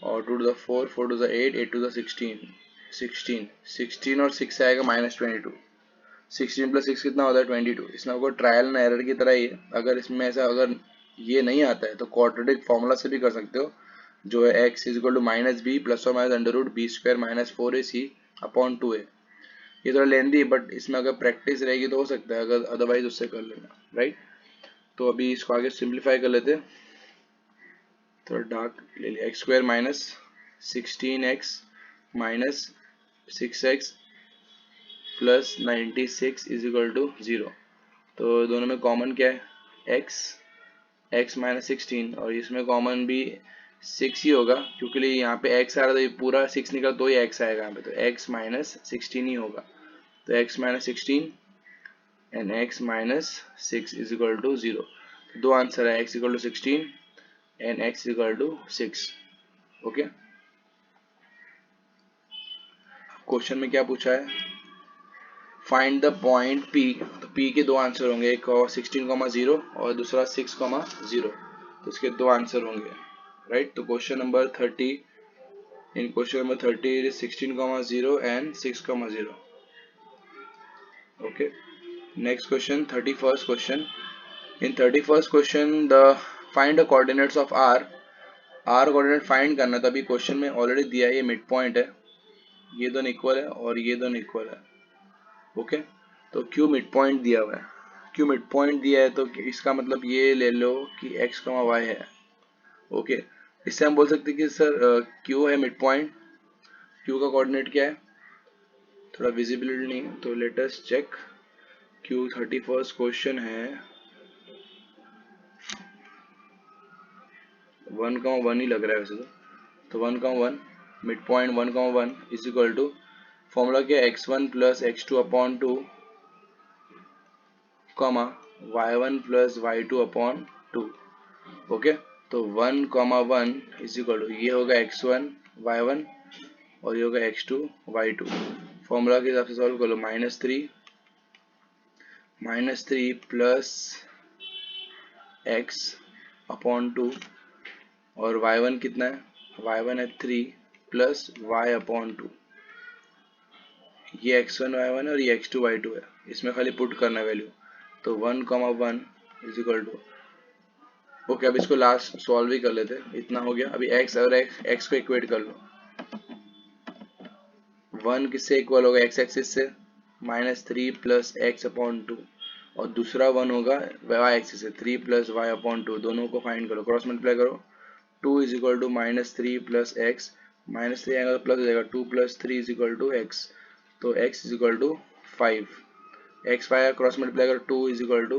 [SPEAKER 1] और 2 4 4 8 8 16 16 16 और 6 आएगा -22। 16 + 6 कितना होता है 22। इसमें आपको ट्रायल एंड एरर की तरह ही है। अगर इसमें ऐसा अगर ये नहीं आता है तो क्वाड्रेटिक फॉर्मूला से भी कर सकते हो, जो है x = -b ± √b² - 4ac upon 2a। ये थोड़ा लेंदी है बट इसमें अगर प्रैक्टिस रहेगी तो हो सकता है, अगर अदरवाइज उससे कर लेना राइट। तो अभी इसको आगे सिंप्लीफाई कर लेते हैं, थोड़ा डार्क ले लिया, x² - 16x - 6x + 96 is equal to 0। तो दोनों में कॉमन क्या है, x - 16, और इसमें कॉमन भी 6 ही होगा, क्योंकि यहाँ पे x आ रहा था, ये पूरा 6 निकला तो ही x आएगा यहाँ पे, तो x - 16 ही होगा। तो x - 16 and x - 6 is equal to 0। दो आंसर है, x = 16 and x = 6। Okay, question में क्या पूछा है, फाइंड द पॉइंट P। तो P के दो आंसर होंगे, एक 16,0 और दूसरा 6,0। तो इसके दो आंसर होंगे राइट। तो question number 30, in question number 30 is 16,0 and 6,0। Okay, next question 31st question. In 31st question the find the coordinates of R coordinate find करना। तो अभी क्वेश्चन में ऑलरेडी दिया है, ये मिड पॉइंट है, ये दोनों इक्वल है और ये दोनों इक्वल है। ओके, तो Q मिड पॉइंट दिया हुआ है, Q मिड पॉइंट दिया है तो इसका मतलब ये ले लो कि x, y है। ओके, इससे हम बोल सकते हैं कि सर Q है मिड पॉइंट, Q का कोऑर्डिनेट क्या है, थोड़ा विजिबिलिटी नहीं है तो let us check. Q 31st question है 1,1 ही लग रहा है वैसे तो 1,1 mid point 1,1 is equal to, formula क्या है, x1 + x2 upon 2, y1 + y2 upon 2। Okay, तो 1,1 इज इक्वल टू, ये होगा x1 y1 और ये होगा x2 y2। फॉर्मूला के हिसाब से सॉल्व कर लो, -3 प्लस x अपॉन 2, और y1 कितना है, y1 है 3 प्लस y अपॉन 2। ये x1 y1 और ये x2 y2 है, इसमें खाली पुट करना है वैल्यू। तो 1,1 इज इक्वल टू, ओके, अब इसको लास्ट सॉल्व ही कर लेते हैं, इतना हो गया। अभी x और x को इक्वेट कर लो, 1 किससे इक्वल होगा, x एक्सिस से, -3 प्लस x अपॉन 2, और दूसरा 1 होगा y एक्सिस से, 3 प्लस y अपॉन 2। दोनों को फाइंड करो, क्रॉस मल्टीप्लाई करो, 2 is equal to -3 plus x, -3 आएगा तो प्लस हो जाएगा, 2 + 3 इज इक्वल टू x, तो x is equal to 5। x y cross multiply करो, 2 is equal to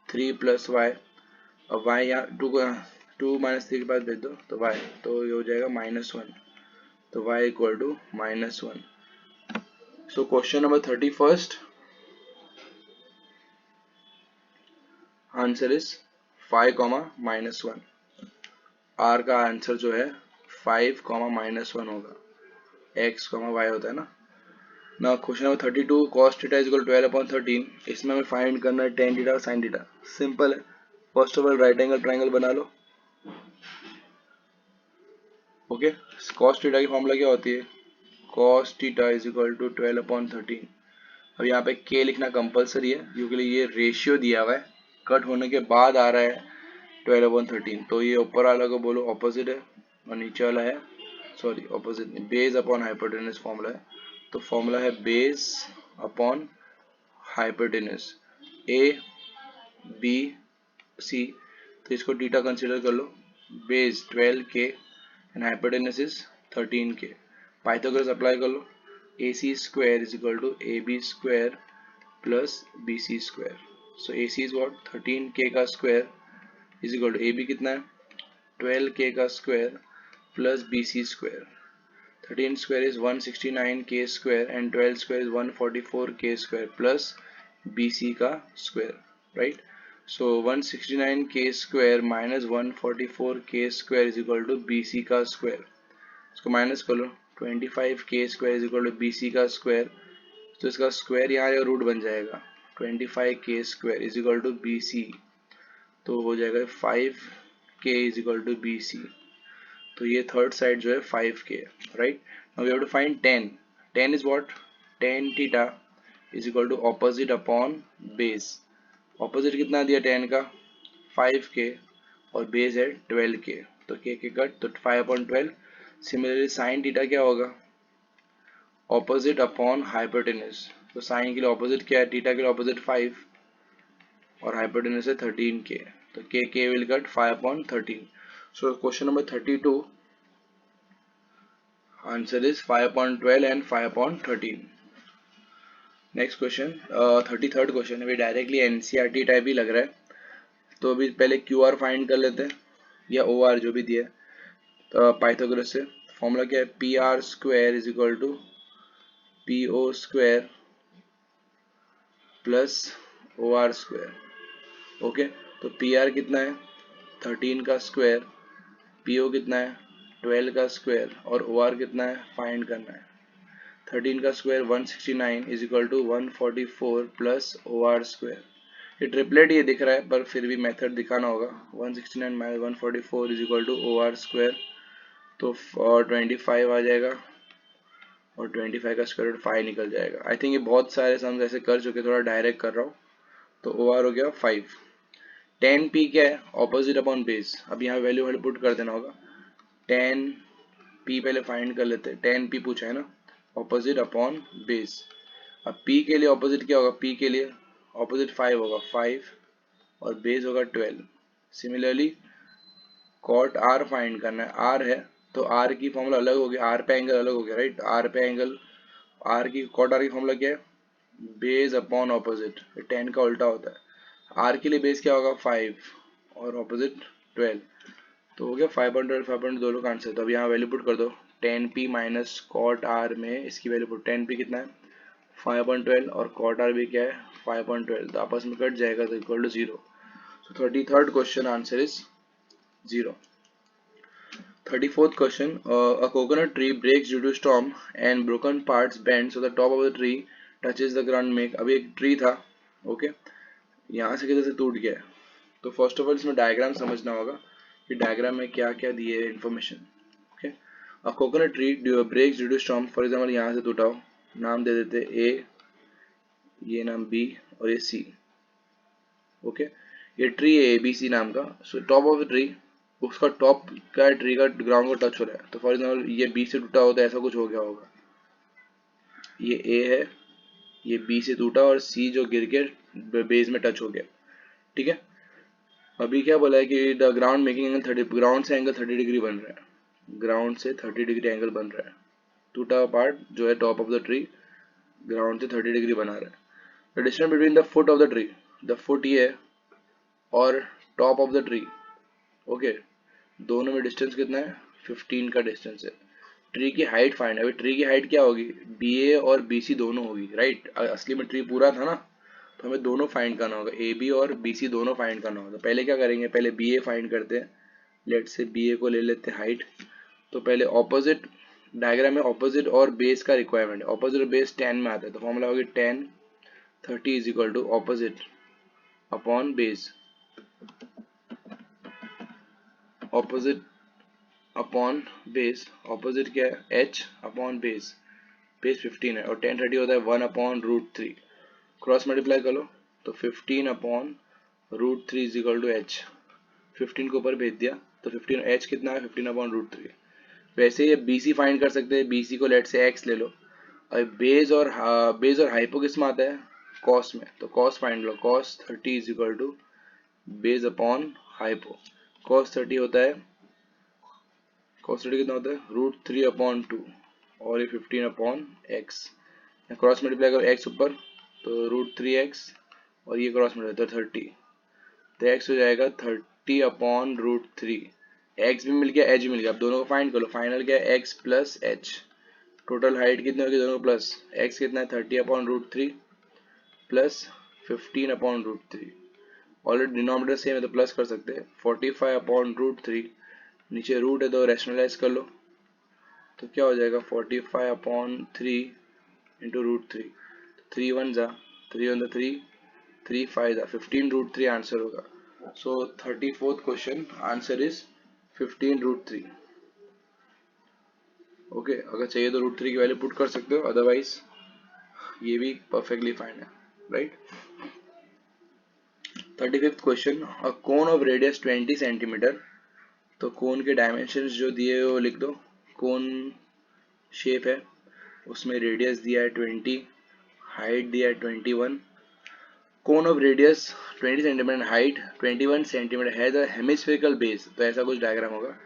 [SPEAKER 1] 3 plus y, अब y यहाँ 2 को 2 - 3 के पास भेज दो तो y, तो ये हो जाएगा -1, तो y equal to -1। So question number 31st answer is 5, -1। R का आंसर जो है 5, -1 होगा, x, y होता है ना। ना question number 32, cos theta is equal 12/13। इसमें हमें फाइंड करना है tan theta sin theta. Simple है, first of all right angle triangle बना लो। ओके, cos थीटा की फॉर्मूला क्या होती है, cos theta is equal to 12/13। अब यहाँ पे k लिखना कंपलसरी है क्योंकि ये रेशियो दिया हुआ है, कट होने के बाद आ रहा है 12/13, तो ये ऊपर वाला को बोलो ऑपोजिट है और नीचे वाला है, सॉरी ऑपोजिट नहीं, बेस अपॉन हाइपोटेनस फॉर्मूला है। तो फॉर्मूला है base upon hypotenuse, A B C, तो इसको थीटा कंसीडर कर लो, base 12k and hypotenuse is 13k। Pythagoras apply कर लो, AC square is equal to AB square plus BC square. So AC is what? 13K का square is equal to AB कितना है? 12K का square plus BC square. 13 square is 169K square and 12 square is 144K square plus BC का square, right? So 169K square minus 144K square is equal to BC का square. इसको minus कर लो. 25K square is equal to BC का square. तो इसका square यहाँ आएगा, root बन जाएगा. 25K square is equal to BC. तो हो जाएगा 5K is equal to BC. तो ये थर्ड साइड जो है 5K, right. Now we have to find 10. 10 is what? tan theta is equal to opposite upon base. Opposite कितना दिया 10 का? 5K और बेस है 12K. तो K कट, तो 5/12. सिमिलरली साइन थीटा क्या होगा? Opposite upon hypotenuse. तो साइन के लिए ऑपोजिट क्या है? थीटा के लिए ऑपोजिट 5 और हाइपोटेन्यूज है 13K. तो K will cut 5/13. So question number 32 answer is 5/12 and 5/13. Next question 33rd question. अभी डायरेक्टली NCERT टाइप ही लग रहा है. तो अभी पहले QR फाइंड कर लेते हैं या OR जो भी दिया है. तो पाइथागोरस से फॉर्मूला क्या है? PR square is equal to PO square plus OR square. Okay, तो PR कितना है? 13 का स्क्वायर. PO कितना है? 12 का स्क्वायर. और OR कितना है? फाइंड करना है. 13 का square 169 is equal to 144 plus OR square. ये ट्रिपलेट ये दिख रहा है पर फिर भी मेथड दिखाना होगा. 169 minus 144 is equal to OR square. तो 25 आ जाएगा और 25 का स्क्वायर रूट 5 निकल जाएगा. आई थिंक ये बहुत सारे सम्स ऐसे कर चुके, थोड़ा डायरेक्ट कर रहा हूँ. तो OR हो गया 5. 10P क्या है? Opposite upon base. अब यहाँ वैल्यू पुट कर देना होगा. 10P पहले फाइंड कर लेते हैं. 10P पूछा है ना, ऑपोजिट अपॉन बेस. अब P के लिए ऑपोजिट क्या होगा? P के लिए ऑपोजिट 5 होगा, 5 और बेस होगा 12. सिमिलरली कॉट R फाइंड करना है. R है तो R की फॉर्मूला अलग हो गया, R पे एंगल अलग हो गया, राइट. R पे एंगल, R की कॉट R की फॉर्मूला क्या है? Base upon opposite. 10 का उल्टा होता है. R के लिए बेस क्या होगा? 5 और ऑपोजिट 12. तो हो गया 5/12, 5/12 दोनों का आंसर. तो अब यहाँ वैल्यू पुट कर दो. 10P माइनस कॉट R में इसकी वैल्यू पुट. 10P कितना है? 5/12 और कॉट R भी क्या है? 5/12. तो आपस में कट जाएगा तो equal to 0. So 33rd question answer is 0. 34th question. A coconut tree breaks due to storm and broken parts bend so the top of the tree touches the ground. make. अभी एक tree था, okay, यहाँ से किधर से टूट गया. तो फर्स्ट ऑफ ऑल इसमें डायग्राम समझना होगा कि डायग्राम में क्या क्या दिए है information. Okay, a coconut tree breaks due to storm. For example यहाँ से टूटा हो, नाम दे देते A, ये नाम B और ये C. ओके, ये ट्री है ABC नाम का. So top of the tree, उसका टॉप का ट्री का ग्राउंड को टच हो रहा है. तो फॉर एग्जाम्पल ये B से टूटा हो तो ऐसा कुछ हो गया होगा. ये A है, ये B से टूटा और C जो गिर के बेस में टच हो गया. ठीक है, अभी क्या बोला है कि the ground making angle 30, ground से एंगल 30 डिग्री बन रहा है. ग्राउंड से 30 डिग्री एंगल बन रहा है. टूटा पार्ट जो है top of the tree ground से 30 डिग्री बना रहा है. The distance between the foot of the tree, the foot ये और top of the tree, okay, दोनों में डिस्टेंस कितना है? 15 का डिस्टेंस है. ट्री की हाइट फाइंड. अभी ट्री की हाइट क्या होगी? BA और BC दोनों होगी, राइट. असली में ट्री पूरा था ना, तो हमें दोनों फाइंड करना होगा. AB और BC दोनों फाइंड करना होगा. पहले क्या करेंगे? पहले BA फाइंड करते हैं. लेट से BA को ले लेते हैं हाइट. तो पहले ऑपोजिट डायग्राम में ऑपोजिट और बेस का रिक्वायरमेंट है. ऑपोजिट और बेस 10 में आता है. तो फॉर्मूला होगी 10 30 is equal to opposite upon base. Opposite upon base, opposite क्या है? H upon base. बेस 15 है और 10 30 होता है 1/√3. क्रॉस मल्टीप्लाई कर लो तो 15 upon √3 is equal to H. 15 को ऊपर भेज दिया तो 15 H कितना है? 15/√3. वैसे ही BC फाइंड कर सकते हैं. BC को लेट से X ले लो. और बेस और हाइपो किस में आता है? कॉस में. तो कॉस फाइंड लो. Cos 30 is equal to base upon hypo. Cos 30 होता है, कॉस 30 कितना होता है? √3/2. और ये 15 अपॉन एक्स, क्रॉस मल्टीप्लाई करो एक्स ऊपर तो √3x और ये क्रॉस मल्टीप्लाई तो 30, तो एक्स हो जाएगा 30 अपॉन √3। एक्स भी मिल गया, एच भी मिल गया, अब दोनों को फाइंड कर लो। फाइनल क्या है, x plus H. Total height कितनी होगी दोनों प्लस, एक्स कितना है 30 upon √3 plus 15 upon √3। Already denominator same है तो प्लस कर सकते हैं। 45 अपॉन √3, नीचे रूट है तो रैशनलाइज कर लो, तो क्या हो जाएगा 45 अपॉन 3 इंटू √3, 3 1 जा 3 1 3, 3 5 जा 15 √3 आंसर होगा। सो 34th question answer is 15 √3। Okay, अगर चाहिए तो √3 की वैल्यू पुट कर सकते हो, अदरवाइज ये भी परफेक्टली फाइन है, right. 35th question, a cone of radius 20 centimetre, तो कोन के डायमेंशंस जो दिए वो लिख दो। कोन शेप है, उसमें रेडियस दिया है 20, हाइट दिया है 21। Cone of radius 20 centimetre, height 21 centimetre है द हेमिस्फेरिकल बेस, तो ऐसा कुछ डायग्राम होगा।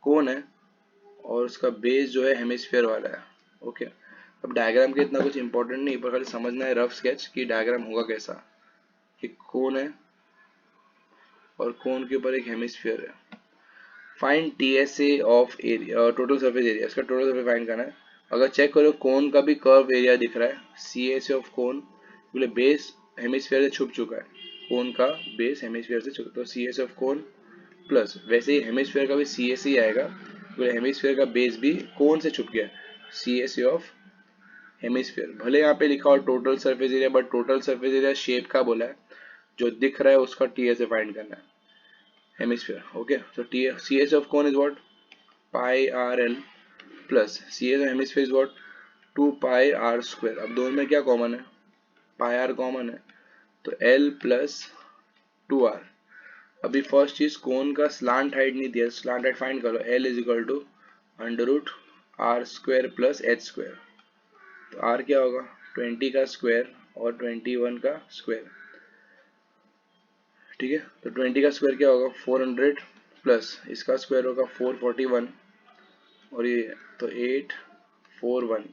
[SPEAKER 1] कोन है और उसका बेस जो है हेमिस्फेयर वाला है। ओके, अब डायग्राम के इतना कुछ इंपॉर्टेंट नहीं, पर खाली समझना है रफ स्केच कि डायग्राम होगा कैसा। एक कोन है और कोन के ऊपर एक हेमिस्फीयर है। Find TSA of area, total surface area, इसका टोटल सरफेस फाइंड करना है। अगर चेक करो कोन का भी कर्व एरिया दिख रहा है, सीएसए ऑफ कोन, बोले बेस हेमिस्फीयर से छुप चुका है, कोन का बेस हेमिस्फीयर से छुप, तो सीएसए ऑफ कोन प्लस वैसे ही हेमिस्फीयर का भी सीएसए ही आएगा, बोले हेमिस्फीयर का बेस भी कोन से छुप गया, सीएसए ऑफ हेमिस्फीयर। भले यहाँ पे लिखा हो total surface area, but total surface area shape का बोला है, जो दिख रहा है उसका टीएसए फाइंड करना है, hemisphere. Okay, so CS of cone is what, pi RL plus CS of hemisphere is what, 2 pi R square। अब दोनों में क्या कॉमन है, pi R कॉमन है, तो L plus 2R। अभी फर्स्ट चीज कोन का स्लांट हाइट नहीं दिया, स्लांट हाइट फाइंड करो, L is equal to √R square plus H square. तो R क्या होगा 20 का स्क्वायर और 21 का स्क्वायर, ठीक है। तो 20 का स्क्वायर क्या होगा 400 प्लस इसका स्क्वायर होगा 441 और ये तो 841,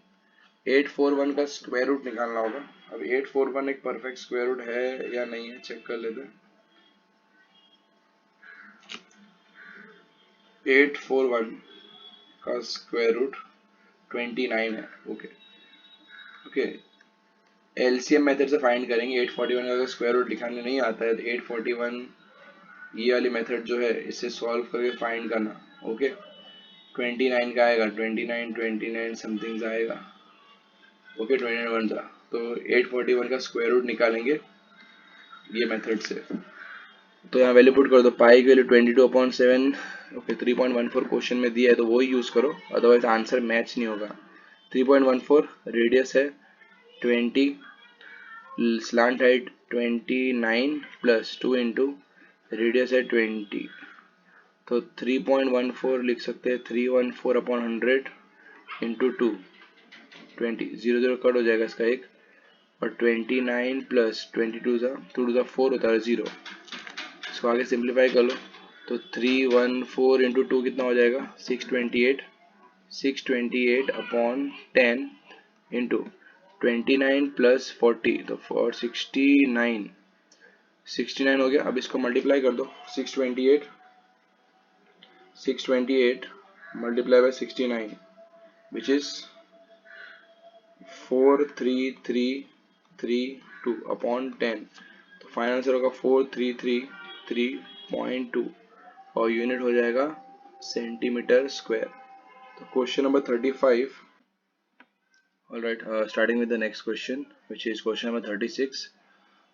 [SPEAKER 1] 841 का स्क्वायर रूट निकालना होगा। अब 841 एक परफेक्ट स्क्वायर रूट है या नहीं है चेक कर लेते हैं। 841 का स्क्वायर रूट 29 है। ओके ओके, एलसीएम मेथड से फाइंड करेंगे। 841 का स्क्वायर रूट निकालने नहीं आता है तो 841 ये वाली मेथड जो है इसे सॉल्व करके फाइंड करना। ओके, 29 का आएगा 29 समथिंग आएगा। ओके, 29 था, तो 841 का स्क्वायर रूट निकालेंगे ये मेथड से। तो यहाँ वैल्यू पुट कर दो, पाई की वैल्यू 22/7। ओके, 3.14 क्वेश्चन में दिया है तो वही यूज करो, अदरवाइज आंसर मैच नहीं होगा। 3.14 रेडियस है 20, slant height 29 plus 2 into radius है 20, तो 3.14 लिख सकते हैं, 314/100 इंटू 2, 20, 0 कट हो जाएगा इसका एक, और 29 प्लस 22 2 टू 4 होता है 0। इसको आगे सिंप्लीफाई कर लो, तो 314 इंटू 2 कितना हो जाएगा 628, 628/10 इंटू 29 प्लस 40, तो 469, 69 हो गया। अब इसको मल्टीप्लाई कर दो, 628 मल्टीप्लाई बाय 69 विच इज 43332/10, तो फाइनल आंसर होगा 4333.2 और यूनिट हो जाएगा सेंटीमीटर स्क्वायर। तो question number 35। Alright, starting with the next question which is question number 36।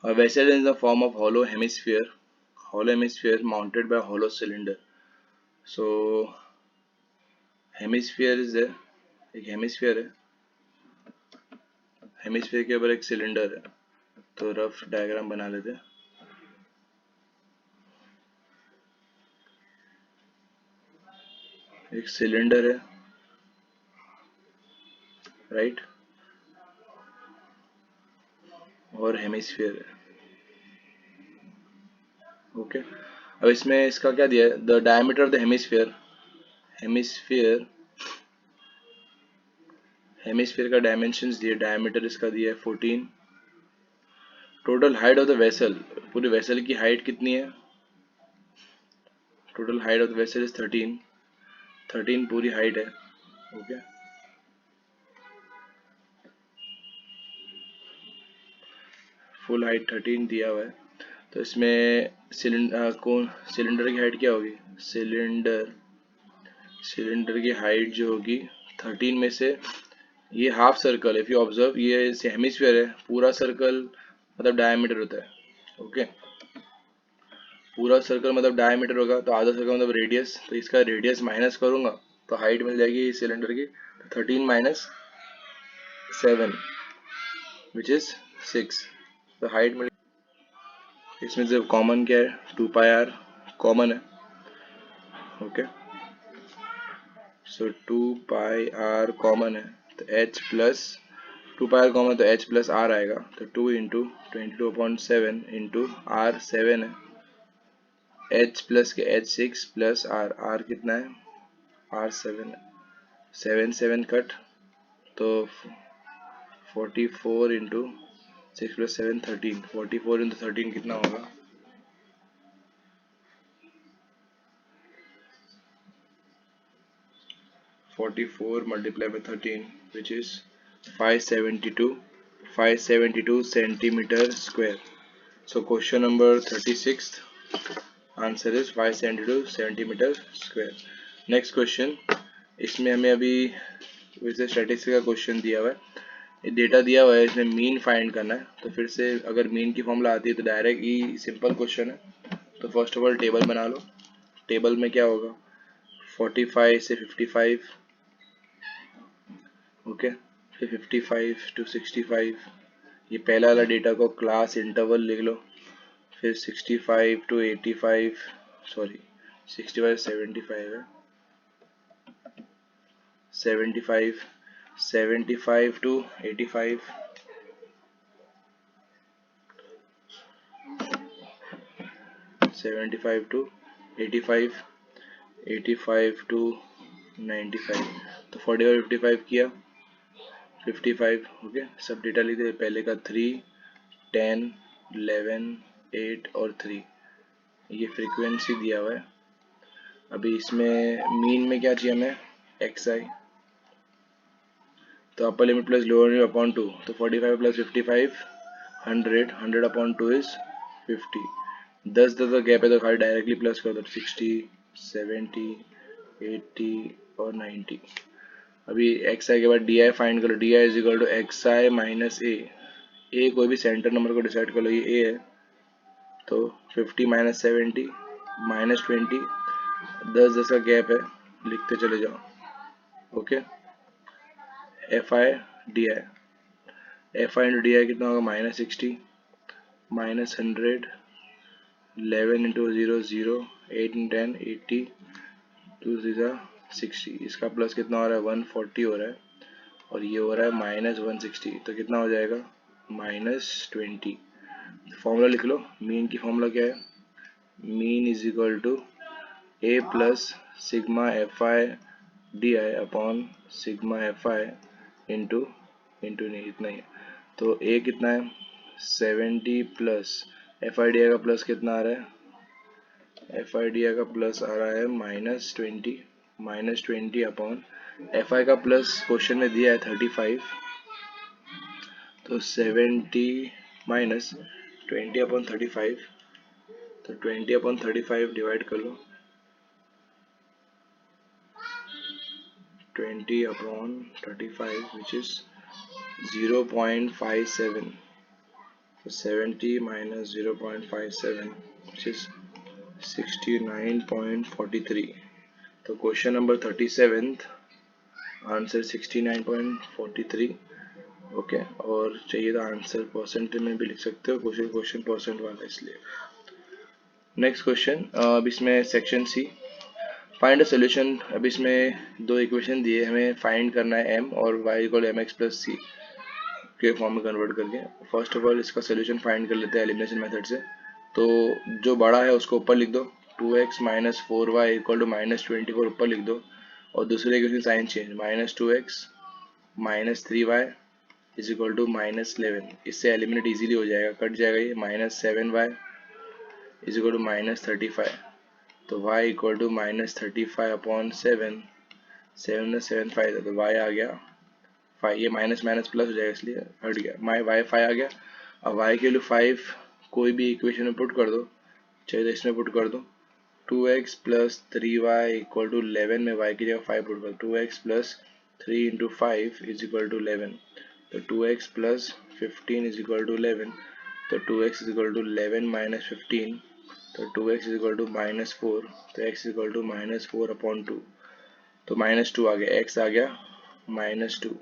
[SPEAKER 1] A vessel in the form of hollow hemisphere mounted by hollow cylinder. So hemisphere is there, एक hemisphere है, hemisphere के ऊपर एक cylinder है, तो rough diagram बना लेते हैं। एक सिलेंडर है, राइट, और हेमिस्फीयर है। ओके, अब इसमें इसका क्या दिया है, the diameter of the hemisphere hemisphere का डायमेंशंस दिए, डायमीटर इसका दिया है 14। Total height of the vessel, पूरी वेसल की हाइट कितनी है? Total height of the vessel is 13 पूरी हाइट है। ओके, फुल हाइट 13 दिया हुआ है। तो इसमें सिलेंडर की हाइट क्या होगी? सिलेंडर की हाइट जो होगी 13 में से, ये half circle, if you observe ये हेमिस्फीयर है, पूरा सर्कल मतलब डायमीटर होता है। ओके, पूरा सर्कल मतलब डायमीटर होगा, तो आधा सर्कल मतलब रेडियस, तो इसका रेडियस माइनस करूंगा तो हाइट मिल जाएगी सिलेंडर की 13 माइनस 7 विच इज 6, तो हाइट मिल। इसमें से कॉमन क्या है? 2πr कॉमन है। ओके, सो 2πr कॉमन है, तो h प्लस 2πr कॉमन, तो h प्लस r आएगा, तो 2 इंटू 22/7 इंटू r 7 है, h प्लस के h 6 प्लस r कितना है? r 7 है, 7 कट, तो 44 इंटू 6 प्लस 7 13, 44 इंटू 13 कितना होगा? 44 multiply by 13 which is 572 centimetre square. So question number 36 answer is 572 centimetre square. Next question, इसमें हमें अभी वैसे स्टैटिस्टिक्स का क्वेश्चन दिया हुआ है, ये डेटा दिया हुआ है, इसमें मीन फाइंड करना है। तो फिर से अगर मीन की फॉर्मूला आती है तो डायरेक्ट ही सिंपल क्वेश्चन है। तो फर्स्ट ऑफ ऑल टेबल बना लो। टेबल में क्या होगा? 45 से 55, ओके, फिर 55 to 65, ये पहला वाला डेटा को क्लास इंटरवल लिख लो। फिर 65 to 85, सॉरी 65 75 है, 75 to 85, 75 to 85, 85 to 95, तो 45 55 किया 55। ओके, सब डेटा लिख दे। पहले का 3 10 11 8 और 3, ये फ्रीक्वेंसी दिया हुआ है। अभी इसमें मीन में क्या चाहिए हमें? xi, तो upper limit plus lower limit upon 2, तो 45 प्लस 55 100, 100 अपॉन 2 इज 50। 10 का गैप है तो खाली डायरेक्टली प्लस कर दो, 60 70 80 और 90। अभी xi के बाद di फाइंड करो, di is equal to xi minus a, कोई भी सेंटर नंबर को डिसाइड कर लो, ये a है, तो 50 माइनस 70 माइनस 20, 10 का गैप है, लिखते चले जाओ। Okay, fi di, fi into D कितना होगा? माइनस 60 माइनस 100, 11 इंटू 0 0, 8 इंटू 10 80, 2 60, इसका प्लस कितना हो रहा है? 140 हो रहा है, और ये हो रहा है माइनस 160, तो कितना हो जाएगा? -20। फॉर्मूला लिख लो, मीन की फॉर्मूला क्या है? Mean is equal to a plus sigma fi D I upon sigma fi into नहीं, इतना ही है, तो a कितना है? 70 प्लस fi डी आई का प्लस कितना आ रहा है? fi डी आई का प्लस आ रहा है -20 अपॉन fi का प्लस क्वेश्चन में दिया है 35, तो 70 माइनस 20 अपॉन 35, तो 20 अपॉन 35 डिवाइड कर लो, 20 upon 35 which is 0.57, so 70 minus 0.57 which is 69.43, तो क्वेश्चन नंबर 37 आंसर 69.43। ओके, और चाहिए तो आंसर परसेंट में भी लिख सकते हो, क्वेश्चन परसेंट वाला इसलिए। नेक्स्ट क्वेश्चन, अब इसमें section C, find a solution. अब इसमें दो इक्वेशन दिए, हमें फाइंड करना है m और y इक्वल mx प्लस सी के फॉर्म में कन्वर्ट करके। फर्स्ट ऑफ ऑल इसका सोल्यूशन फाइंड कर लेते हैं एलिमिनेशन मेथड से। तो जो बड़ा है उसको ऊपर लिख दो, 2x minus 4y equal to -24 ऊपर लिख दो, और दूसरे equation sign change, -2x -3y is equal to -11, इससे एलिमिनेट इजीली हो जाएगा, कट जाएगा ये। -7y इज इक्वल टू -35, तो y इक्वल टू -35 अपॉन 7, 7 में 7 5 था तो y आ गया 5, ये माइनस माइनस प्लस हो जाएगा इसलिए हट गया, y 5 आ गया। अब y के लिए 5 कोई भी इक्वेशन में पुट कर दो, चाहे तो इसमें पुट कर दो, 2x plus 3y equal to 11 में y की जगह 5 पुट कर, 2x plus 3 into 5 is equal to 11, तो 2x plus 15 is equal to 11, तो 2x is equal to 11 minus 15, तो 2x इज इक्वल टू -4, तो x is equal to -4 upon 2, तो -2 आ गया, x आ गया -2,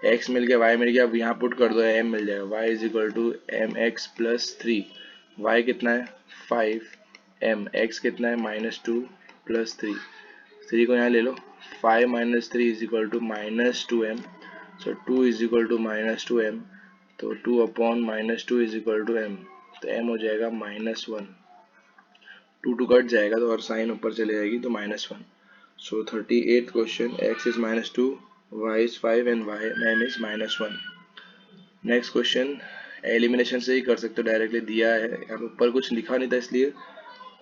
[SPEAKER 1] x मिल गया, y मिल गया। अब यहाँ पुट कर दो, m मिल जाएगा, y is equal to mx plus 3, y कितना है 5, m x कितना है -2 प्लस 3, 3 को यहाँ ले लो, 5 minus 3 is equal to -2m, so 2 is equal to -2m, तो 2 upon -2 is equal to m, तो m हो जाएगा -1, 2 कट जाएगा तो और साइन ऊपर चले जाएगी तो -1। सो 38th question, x is -2, y is 5 and m is -1। Next question elimination से ही कर सकते हो, डायरेक्टली दिया है, यहाँ पे ऊपर कुछ लिखा नहीं था इसलिए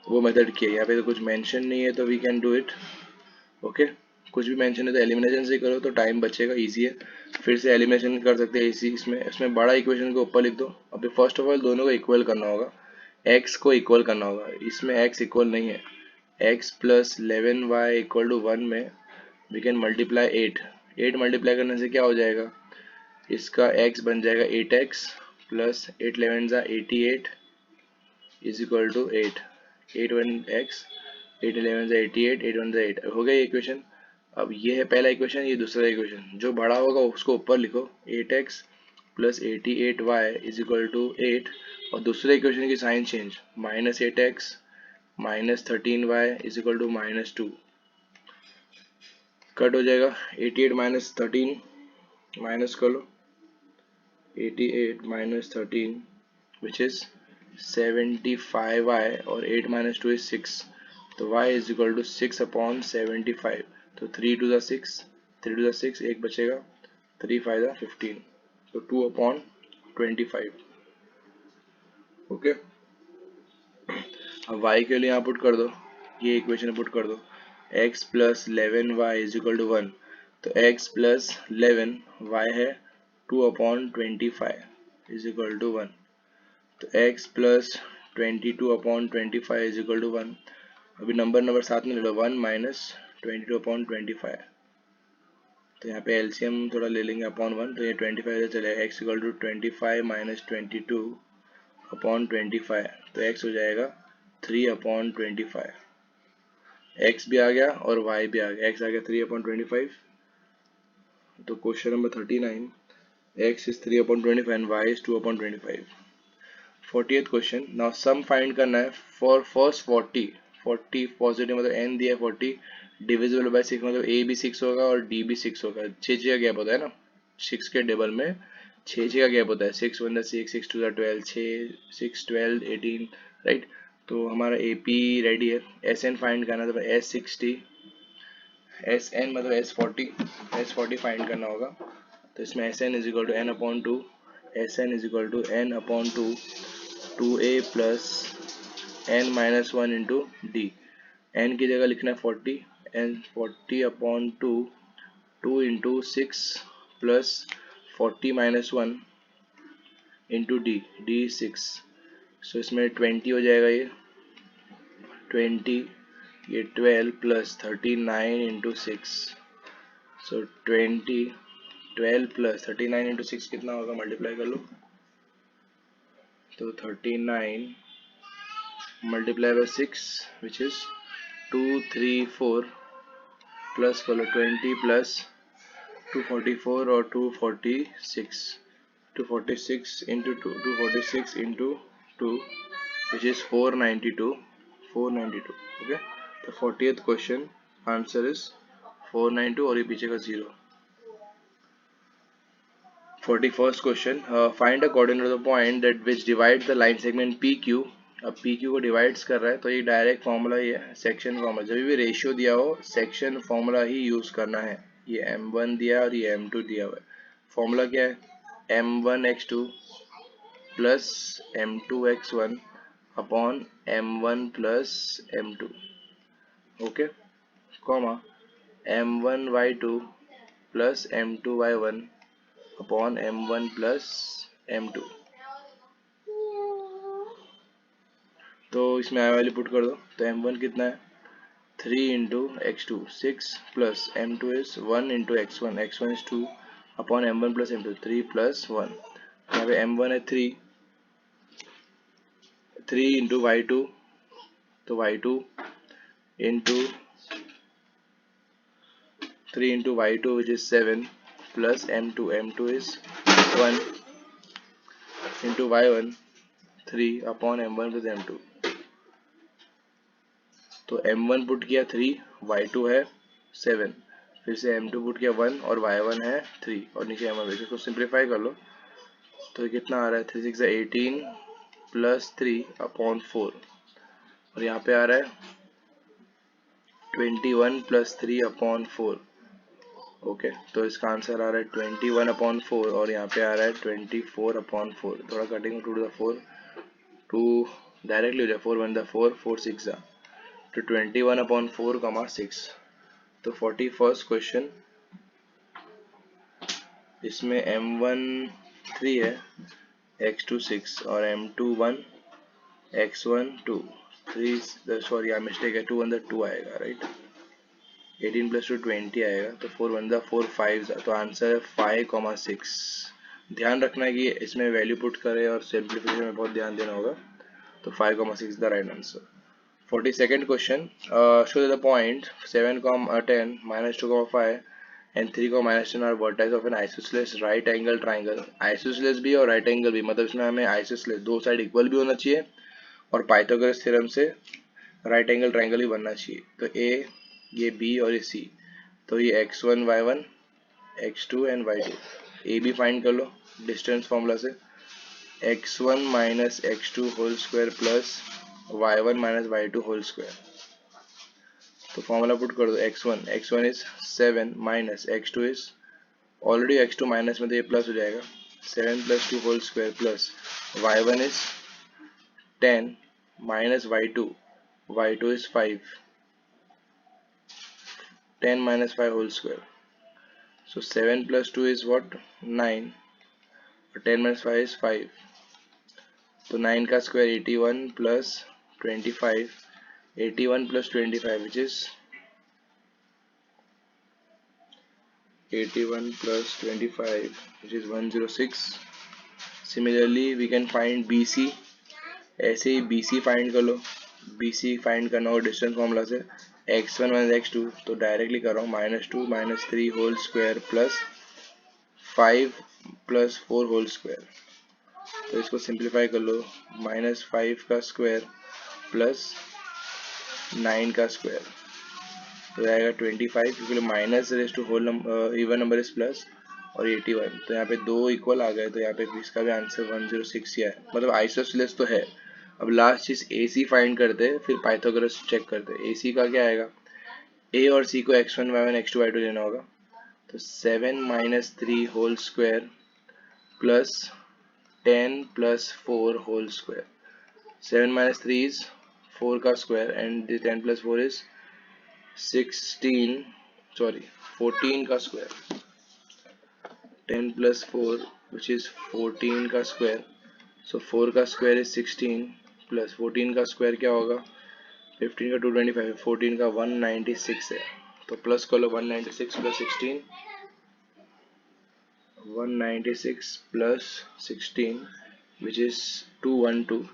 [SPEAKER 1] वो मेथड किया, यहाँ पे तो कुछ मेंशन नहीं है तो we can do it. Okay, कुछ भी मेंशन है तो एलिमिनेशन से करो तो टाइम बचेगा, इजी है। फिर से एलिमिनेशन कर सकते हैं इसी इसमें बड़ा इक्वेशन को ऊपर लिख दो। अभी फर्स्ट ऑफ ऑल दोनों को इक्वल करना होगा, x को इक्वल करना होगा, इसमें x इक्वल नहीं है, x plus 11y equal to 1 में वी कैन मल्टीप्लाई 8 मल्टीप्लाई करने से क्या हो जाएगा, इसका x बन जाएगा 8x प्लस 8 11 जा 88 इज इक्वल टू 8, 8 1 x, 8 11 जा 88, 8 1 जा 8, हो गया ये इक्वेशन। अब ये है पहला इक्वेशन, ये दूसरा इक्वेशन, जो बड़ा होगा उसको ऊपर लिखो, 8x plus 88y is equal to 8, और दूसरे इक्वेशन की sign change, -8x minus 13y is equal to -2, cut हो जाएगा, 88 माइनस 13 माइनस कर लो, 88 माइनस 13 विच इज 75y, और 8 माइनस 2 इज 6, तो y is equal to 6 upon 75, तो 3 टू द 6, 3 टू द 6 एक बचेगा, 3 5 द 15, तो 2 अपॉन 25। ओके, अब y के लिए यहाँ पुट कर दो, ये इक्वेशन पुट कर दो, x plus 11y is equal to 1, तो x प्लस 11 y है 2 अपॉन 25 इज इक्वल टू 1, तो x plus 22 upon 25 is equal to 1। अभी नंबर साथ में ले लो, 1 माइनस 22 अपॉन 25, तो यहाँ पे एलसीएम थोड़ा ले लेंगे अपॉन 1, तो ये 25 से चलेगा, x equal to 25 minus 22 upon 25, तो x हो जाएगा 3 अपॉन 25, x भी आ गया और y भी आ गया, x आ गया 3 अपॉन 25, तो question number 39, x is 3 upon 25 and y is 2 upon 25। 40th question, now sum find करना है फॉर फर्स्ट 40 पॉजिटिव मतलब n दिया 40 डिविजिबल बाय 6, मतलब a भी 6 होगा और d भी 6 होगा, 6 का गैप होता है ना, 6 के डबल में 6 का गैप होता है, 6 1 6, 6 2 12, 6 12 18, राइट। तो हमारा AP रेडी है, SN फाइंड करना, तो S60 SN मतलब S40 फाइंड करना होगा, तो इसमें SN is equal to n upon 2, SN is equal to n upon 2, 2a plus n minus 1 into D, n की जगह लिखना है 40, n 40 upon 2, 2 into 6 plus 40 minus 1 into D, D 6, so इसमें 20 हो जाएगा, ये 20, ये 12 plus 39 into 6, so 20, 12 plus 39 into 6 कितना होगा, मल्टीप्लाई कर लो, तो 39 multiply by 6 which is 234 plus कर लो 20 प्लस 244 और 246 into 246 into 2 which is 492, okay. तो 40th क्वेश्चन आंसर इज 492 और ये पीछे का 0। 41st question, find a coordinate of the point that which divide the line segment PQ। अब PQ को divides कर रहा है तो ये डायरेक्ट फॉर्मूला ही है, सेक्शन फॉर्मूला, जब भी रेशियो दिया हो सेक्शन फॉर्मूला ही यूज करना है, ये m1 दिया और ये m2 दिया हुआ है। फॉर्मूला क्या है, m1x2 plus m2x1 upon m1 plus m2, okay, comma m1y2 plus m2y1 upon m1 plus m2। तो इसमें आई वैल्यू पुट कर दो, तो m1 कितना है 3 into x2 6 plus m2 is 1 into x1, x1 is 2 upon m1 plus m2 3 plus 1। यहाँ पे m1 है 3 इंटू y2, तो y2 into 3 into y2 which is 7 plus m2 is 1 into y1 3 upon m1 plus m2। तो m1 put किया 3, y2 है 7, फिर से m2 put किया 1 और y1 है 3 और नीचे m1 भेजो। इसको सिंप्लीफाई कर लो तो ये कितना आ रहा है 3 6 18 प्लस 3 अपॉन 4 और यहाँ पे आ रहा है 21 प्लस 3 अपॉन 4, ओके। तो इसका आंसर आ रहा है 21 अपॉन 4 और यहाँ पे आ रहा है 24 अपॉन 4। थोड़ा cutting to the 4 to directly हो जाए 4 1 द 4 4 6 तो 21 अपॉन 4 कमा 6। तो 41st क्वेश्चन, इसमें m1 3 है, x2 6 और m2 1, x1 2 3, सॉरी यहाँ मिस्टेक है, 2 1 2 आएगा, राइट। 18 प्लस 2 20 आएगा, तो 4 1 4 5, तो आंसर है 5,6। ध्यान रखना है कि इसमें वैल्यू पुट करें और सिंप्लीफिकेशन में बहुत ध्यान देना होगा। तो 5,6 the right answer. 42nd question, show the point 7, 10, minus 2, 5 and 3, minus 10 are vertex of an isosceles right angle triangle। isosceles भी और right angle भी, मतलब इसमें हमें isosceles दो साइड इक्वल भी होना चाहिए और पाइथागोरस थ्योरम से राइट एंगल ट्राइंगल भी बनना चाहिए। तो ए, ये बी और ये सी, तो ये x1 y1 x2 and y2। A B find कर लो डिस्टेंस फॉर्मूला से, x1 minus x2 whole square plus y1 minus y2 whole square. तो फॉर्मूला पुट कर दो, x1 is 7 minus x2 is already x2 minus में, तो ये plus हो जाएगा 7 प्लस 2 whole square plus y1 is 10 minus y2 is 5, 10 minus 5 whole square. So 7 plus 2 is what? 9. 10 minus 5 is 5. तो 9 का square 81 plus 25, 81 plus 25 which is 81 plus 25 which is 106. Similarly we can find BC, ऐसे ही BC find कर लो। BC find करना हो distance formula से, x1 minus x2, तो directly कर रहा हूँ -2 minus 3 whole square plus 5 plus 4 whole square. तो इसको सिंप्लीफाई कर लो, -5 का स्क्वायर प्लस 9 का स्क्वायर, तो आएगा 25, क्योंकि minus raise to whole even number is plus और 81, तो यहाँ पे दो इक्वल आ गए, तो यहाँ पे इसका भी आंसर 106 ही है, मतलब आइसोसेलेस तो है। अब लास्ट चीज AC फाइंड करते हैं, फिर पाइथागोरस चेक करते हैं। AC का क्या आएगा, A और C को x1 y1 x2 y2 लेना होगा, तो 7 minus 3 whole square plus 10 plus 4 whole square. 7 minus 3 is 4 का square and the 10 plus 4 is 14 का स्क्वायर। 10 plus 4 which is 14 का स्क्वायर, so 4 का स्क्वायर is 16 प्लस 14 का स्क्वायर क्या होगा, 15 का 225, 14 का 196 है, तो प्लस कर लो 196 plus 16, 196 plus 16 which is 212।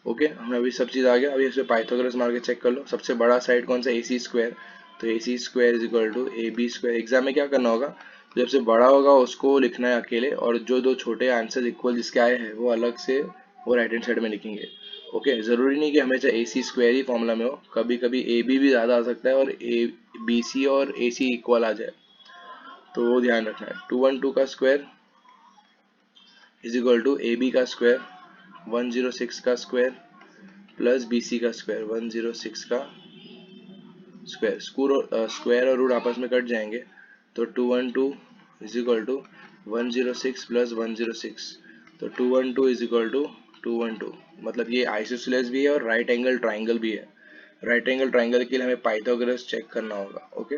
[SPEAKER 1] Okay, हमें अभी सब चीज़ आ गया। अभी इसमें पाइथागोरस मार के चेक कर लो, सबसे बड़ा साइड कौन सा, AC स्क्वायर, तो AC square is equal to AB square. Exam में क्या करना होगा, जब से बड़ा होगा उसको लिखना है अकेले, और जो दो छोटे आंसर इक्वल जिसके आए हैं वो अलग से वो राइट हैंड साइड में लिखेंगे। ओके, ज़रूरी नहीं कि हमेशा AC स्क्वायर ही फॉर्मूला में हो, कभी कभी AB भी ज़्यादा आ सकता है और BC और AC इक्वल आ जाए, तो वो ध्यान रखना है। 212 का square is equal to AB का स्क्वायर 106 का स्क्वायर प्लस BC का स्क्वायर 106 का स्क्वायर। स्क्वायर और रूट आपस में कट जाएंगे, तो 212 इज इक्वल टू 106 प्लस 106, तो 212 इज इक्वल टू 212, मतलब ये आइसोसेलेस भी है और राइट एंगल ट्राइंगल भी है। राइट एंगल ट्राइंगल के लिए हमें पाइथागोरस चेक करना होगा। Okay,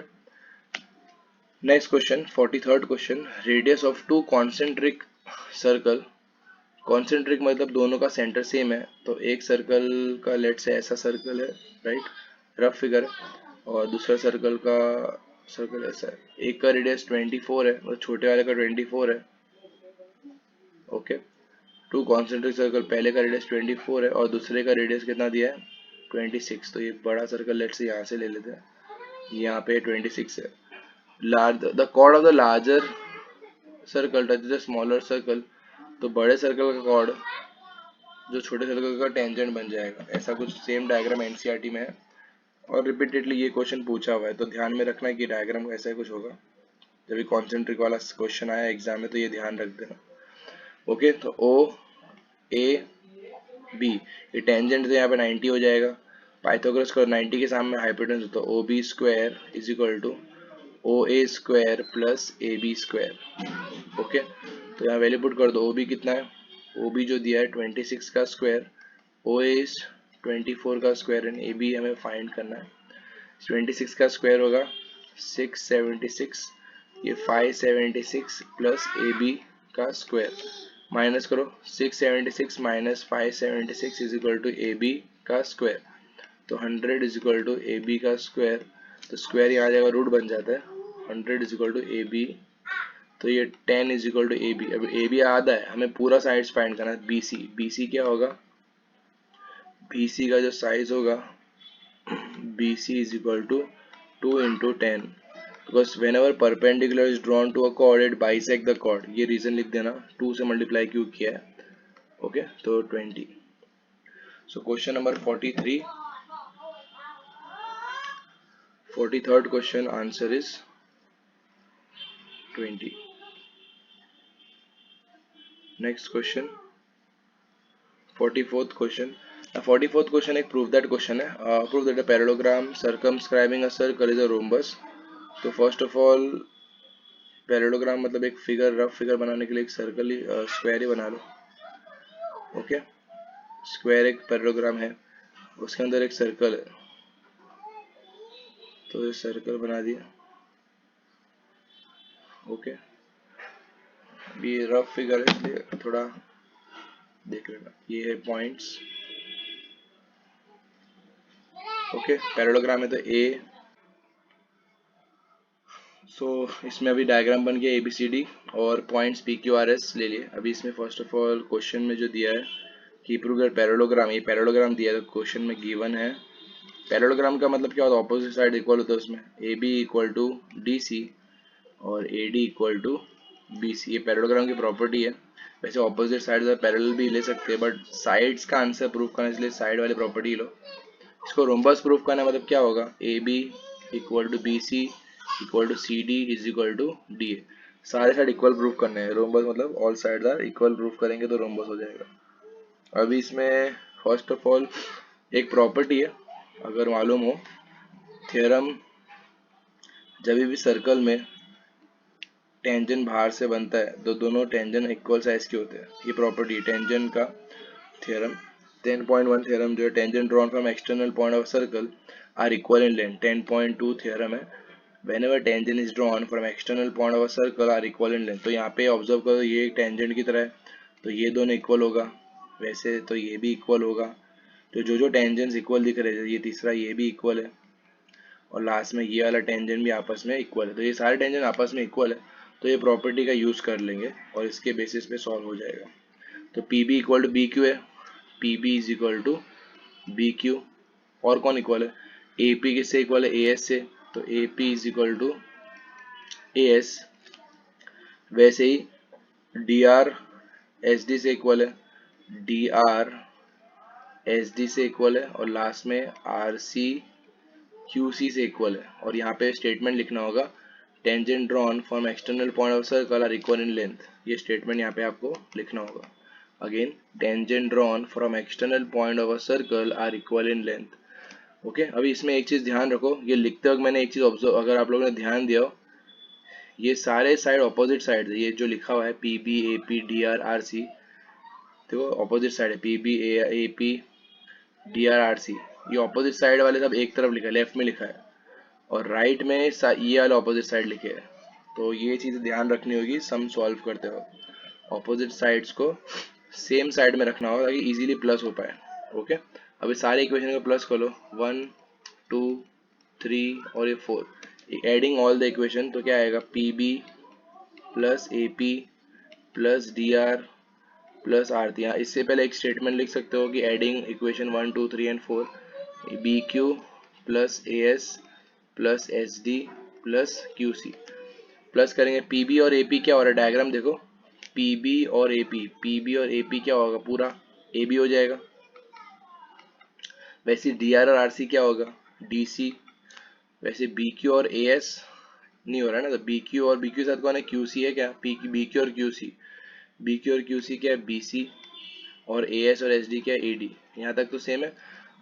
[SPEAKER 1] next question 43rd question, radius of to concentric circle, concentric मतलब दोनों का सेंटर सेम है, तो एक सर्कल का लेट से ऐसा सर्कल है, राइट, रफ फिगर है, और दूसरा सर्कल ऐसा है। एक का रेडियस 24 है और छोटे वाले का 24 है। ओके, टू कॉन्सेंट्रिक सर्कल, पहले का रेडियस 24 है और दूसरे का रेडियस कितना दिया है 26, तो ये बड़ा सर्कल लेट से यहाँ से ले लेते हैं, यहाँ पे 26 है। The chord of the larger circle touch the smaller circle, तो बड़े सर्कल का कॉर्ड जो छोटे सर्कल का टेंजेंट बन जाएगा। ऐसा कुछ सेम डायग्राम एनसीईआरटी में है और रिपीटेडली ये क्वेश्चन पूछा हुआ है, तो ध्यान में रखना कि डायग्राम ऐसा ही कुछ होगा। जब भी कॉन्सेंट्रिक वाला क्वेश्चन आया एग्जाम में तो ये ध्यान रख देना। ओके, तो ओ ए बी, ये टेंजेंट तो यहाँ पे 90 हो जाएगा। पाइथागोरस को 90 के सामने हाइपोटेन्यूज, तो O B square is equal to O A square plus A B square. Okay, तो यहाँ वैल्यू पुट कर दो। ओ बी कितना है, ओ बी जो दिया है 26 का स्क्वायर, ओ ए 24 का स्क्वायर एंड ए बी हमें फाइंड करना है। 26 का स्क्वायर होगा 676, ये 576 प्लस ए बी का स्क्वायर, माइनस करो 676 minus 576 is equal to A B का स्क्वायर, तो 100 is equal to A B का स्क्वायर, तो स्क्वायर यहाँ आ जाएगा रूट बन जाता है, 100 is equal to A B, तो ये 10 is equal to A B. अब ए बी आधा है, हमें पूरा साइड फाइंड करना है। बी सी, बी सी क्या होगा, बी सी का जो साइज होगा B C is equal to 2 into 10, because whenever perpendicular is drawn to a chord it bisect the chord, ये रीजन लिख देना, 2 से मल्टीप्लाई क्यों किया है। ओके, तो 20। सो question number 43rd question answer is 20। Next question 44th question. 44th question एक prove that question है। Prove that a parallelogram circumscribing a circle is a rhombus. तो फर्स्ट ऑफ ऑल पैरेललोग्राम मतलब एक figure, rough figure बनाने के लिए एक circle ही, square ही बना लो। ओके, स्क्वायर एक पैरेललोग्राम है, उसके अंदर एक सर्कल है, तो ये सर्कल बना दिया। ओके, अभी ये रफ फिगर है इसलिए थोड़ा देख लेना, ये है पॉइंट्स। ओके, पैरेललोग्राम है तो ए, सो इसमें अभी डायग्राम बन गया ABCD और पॉइंट्स PQRS ले लिए। अभी इसमें फर्स्ट ऑफ ऑल क्वेश्चन में जो दिया है कि प्रूव दैट पैरेललोग्राम, ये पैरेललोग्राम दिया है, तो क्वेश्चन में गिवन है। पैरेललोग्राम का मतलब क्या होता है, ऑपोजिट साइड इक्वल होता है उसमें, AB इक्वल टू DC और AD इक्वल टू BC, ये पैरेललोग्राम की प्रॉपर्टी है। वैसे ऑपोजिट साइड पैरेलल भी ले सकते हैं, बट साइड्स का आंसर प्रूव करने इसलिए साइड वाली प्रॉपर्टी लो। इसको रोम्बस प्रूफ करना मतलब क्या होगा, AB equal to BC equal to CD is equal to DA, सारे साइड इक्वल प्रूफ करने हैं। रोम्बस मतलब all sides are equal proof करेंगे तो रोम्बस हो जाएगा। अभी इसमें फर्स्ट ऑफ ऑल एक प्रॉपर्टी है, अगर मालूम हो, थ्योरम, जब भी सर्कल में टेंजेंट बाहर से बनता है तो दोनों टेंजेंट इक्वल साइज के होते हैं, ये प्रॉपर्टी टेंजेंट का थ्योरम। 10.1 थ्योरम जो है, tangent drawn from external point of circle are equal in length. 10.2 theorem है, whenever tangent is drawn from external point of a circle are equal in length। तो यहाँ पे ऑब्जर्व करो, ये एक टेंजेंट की तरह है, तो ये दोनों इक्वल होगा, वैसे तो ये भी इक्वल होगा। तो जो टेंजेंट्स इक्वल दिख रहे हैं, ये तीसरा ये भी इक्वल है, और लास्ट में ये वाला टेंजेंट भी आपस में इक्वल है, तो ये सारे टेंजेंट आपस में इक्वल है, तो ये प्रॉपर्टी का यूज कर लेंगे और इसके बेसिस पे सॉल्व हो जाएगा। तो PB इक्वल टू BQ है, PB is equal to BQ, और कौन इक्वल है, AP किससे इक्वल है, AS से, तो AP is equal to AS। वैसे ही DR SD से इक्वल है, DR SD से इक्वल है, और लास्ट में RC QC से इक्वल है। और यहाँ पे स्टेटमेंट लिखना होगा, tangent drawn from external point of circle are equal in length, ये स्टेटमेंट यहाँ पे आपको लिखना होगा। Again, tangent drawn from external point of a circle are equal in length. Okay, अभी इसमें एक चीज ध्यान रखो, ये लिखते वक्त मैंने एक चीज ऑब्जर्व, अगर आप लोगों ने ध्यान दिया हो, ये सारे साइड ऑपोजिट साइड है, ये जो लिखा हुआ है P B A P D R R C, देखो ऑपोजिट साइड है, P B A P D R R C, ये ऑपोजिट साइड वाले सब एक तरफ लिखा है, लेफ्ट में लिखा है, और राइट में ये वाले ऑपोजिट साइड लिखे है। तो ये चीज़ ध्यान रखनी होगी सम सॉल्व करते वक्त, ऑपोजिट साइड्स को सेम साइड में रखना होगा ताकि इजीली प्लस हो पाए। ओके, अभी सारे इक्वेशन को प्लस कर लो, 1 2 3 और ये 4, एडिंग ऑल द इक्वेशन, तो क्या आएगा, P B plus A P plus D R plus R T. यहाँ इससे पहले एक स्टेटमेंट लिख सकते हो कि adding equation 1 2 3 and 4, B Q plus A S plus S D plus Q C, plus करेंगे पी बी और ए पी, क्या हो रहा है डायग्राम देखो, पी बी और ए पी क्या होगा, पूरा ए बी हो जाएगा। वैसे डी आर और आर सी क्या होगा, डी सी। वैसे बी क्यू और ए एस नहीं हो रहा है ना, तो बी क्यू और बी क्यू साथ कौन है, क्यू सी है क्या, बी क्यू और क्यू सी, बी क्यू और क्यू सी क्या है, बी सी, और ए एस और एस डी क्या है, ए डी। यहाँ तक तो सेम है,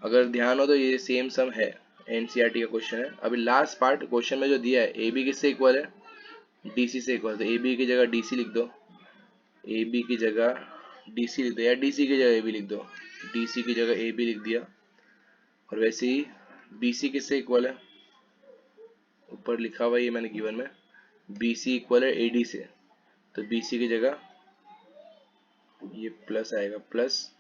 [SPEAKER 1] अगर ध्यान हो तो ये सेम सम है, एनसीईआरटी का क्वेश्चन है। अभी लास्ट पार्ट क्वेश्चन में जो दिया है, ए बी किससे इक्वल है, डीसी से इक्वल, तो ए बी की जगह डीसी लिख दो, ए बी की जगह डीसी लिख दो, या डीसी की जगह ए बी लिख दो, डीसी की जगह ए बी लिख दिया। और वैसे ही बीसी किससे इक्वल है, ऊपर लिखा हुआ है ये मैंने गिवन में, बीसी इक्वल है एडी से, तो बीसी की जगह ये प्लस आएगा, प्लस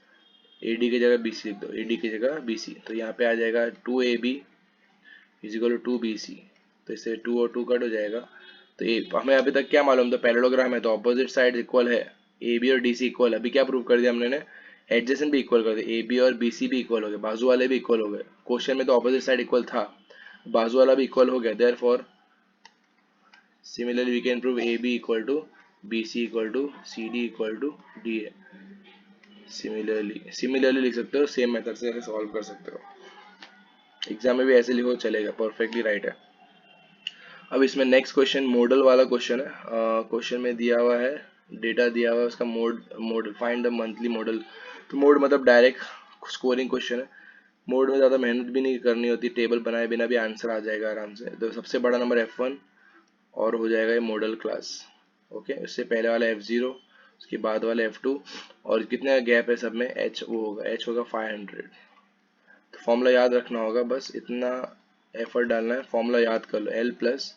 [SPEAKER 1] एडी की जगह बीसी लिख दो, एडी की जगह बीसी, तो यहाँ पे आ जाएगा 2ab is equal to 2bc, तो इससे 2 और 2 कट हो जाएगा। तो ये हमें अभी तक क्या मालूम था, पैरेललोग्राम है तो ऑपोजिट साइड इक्वल है, ए बी और डी सी इक्वल है। अभी क्या प्रूव कर दिया हमने, एडजेसेंट भी इक्वल कर दिया, ए बी और बी सी भी इक्वल हो गए, बाजू वाले भी इक्वल हो गए। क्वेश्चन में तो ऑपोजिट साइड इक्वल था, बाजू वाला भी इक्वल हो गया, therefore similarly we can prove A B equal to B C equal to C D equal to D A. Similarly लिख सकते हो, सेम मेथड से सॉल्व कर सकते हो, एग्जाम में भी ऐसे लिखो चलेगा, परफेक्टली राइट है। अब इसमें नेक्स्ट क्वेश्चन मॉडल वाला क्वेश्चन है। क्वेश्चन में दिया हुआ है, डेटा दिया हुआ है, उसका mode find the monthly model. तो मोड मतलब डायरेक्ट स्कोरिंग क्वेश्चन है, मोड में ज़्यादा मेहनत भी नहीं करनी होती, टेबल बनाए बिना भी आंसर आ जाएगा आराम से। तो सबसे बड़ा नंबर F1 और हो जाएगा ये मॉडल क्लास। ओके, उससे पहले वाला F0, उसके बाद वाला F2, और कितने गैप है सब में, H वो होगा, H होगा 500। तो फॉर्मूला याद रखना होगा, बस इतना एफर्ट डालना है, फॉर्मूला याद कर लो, L प्लस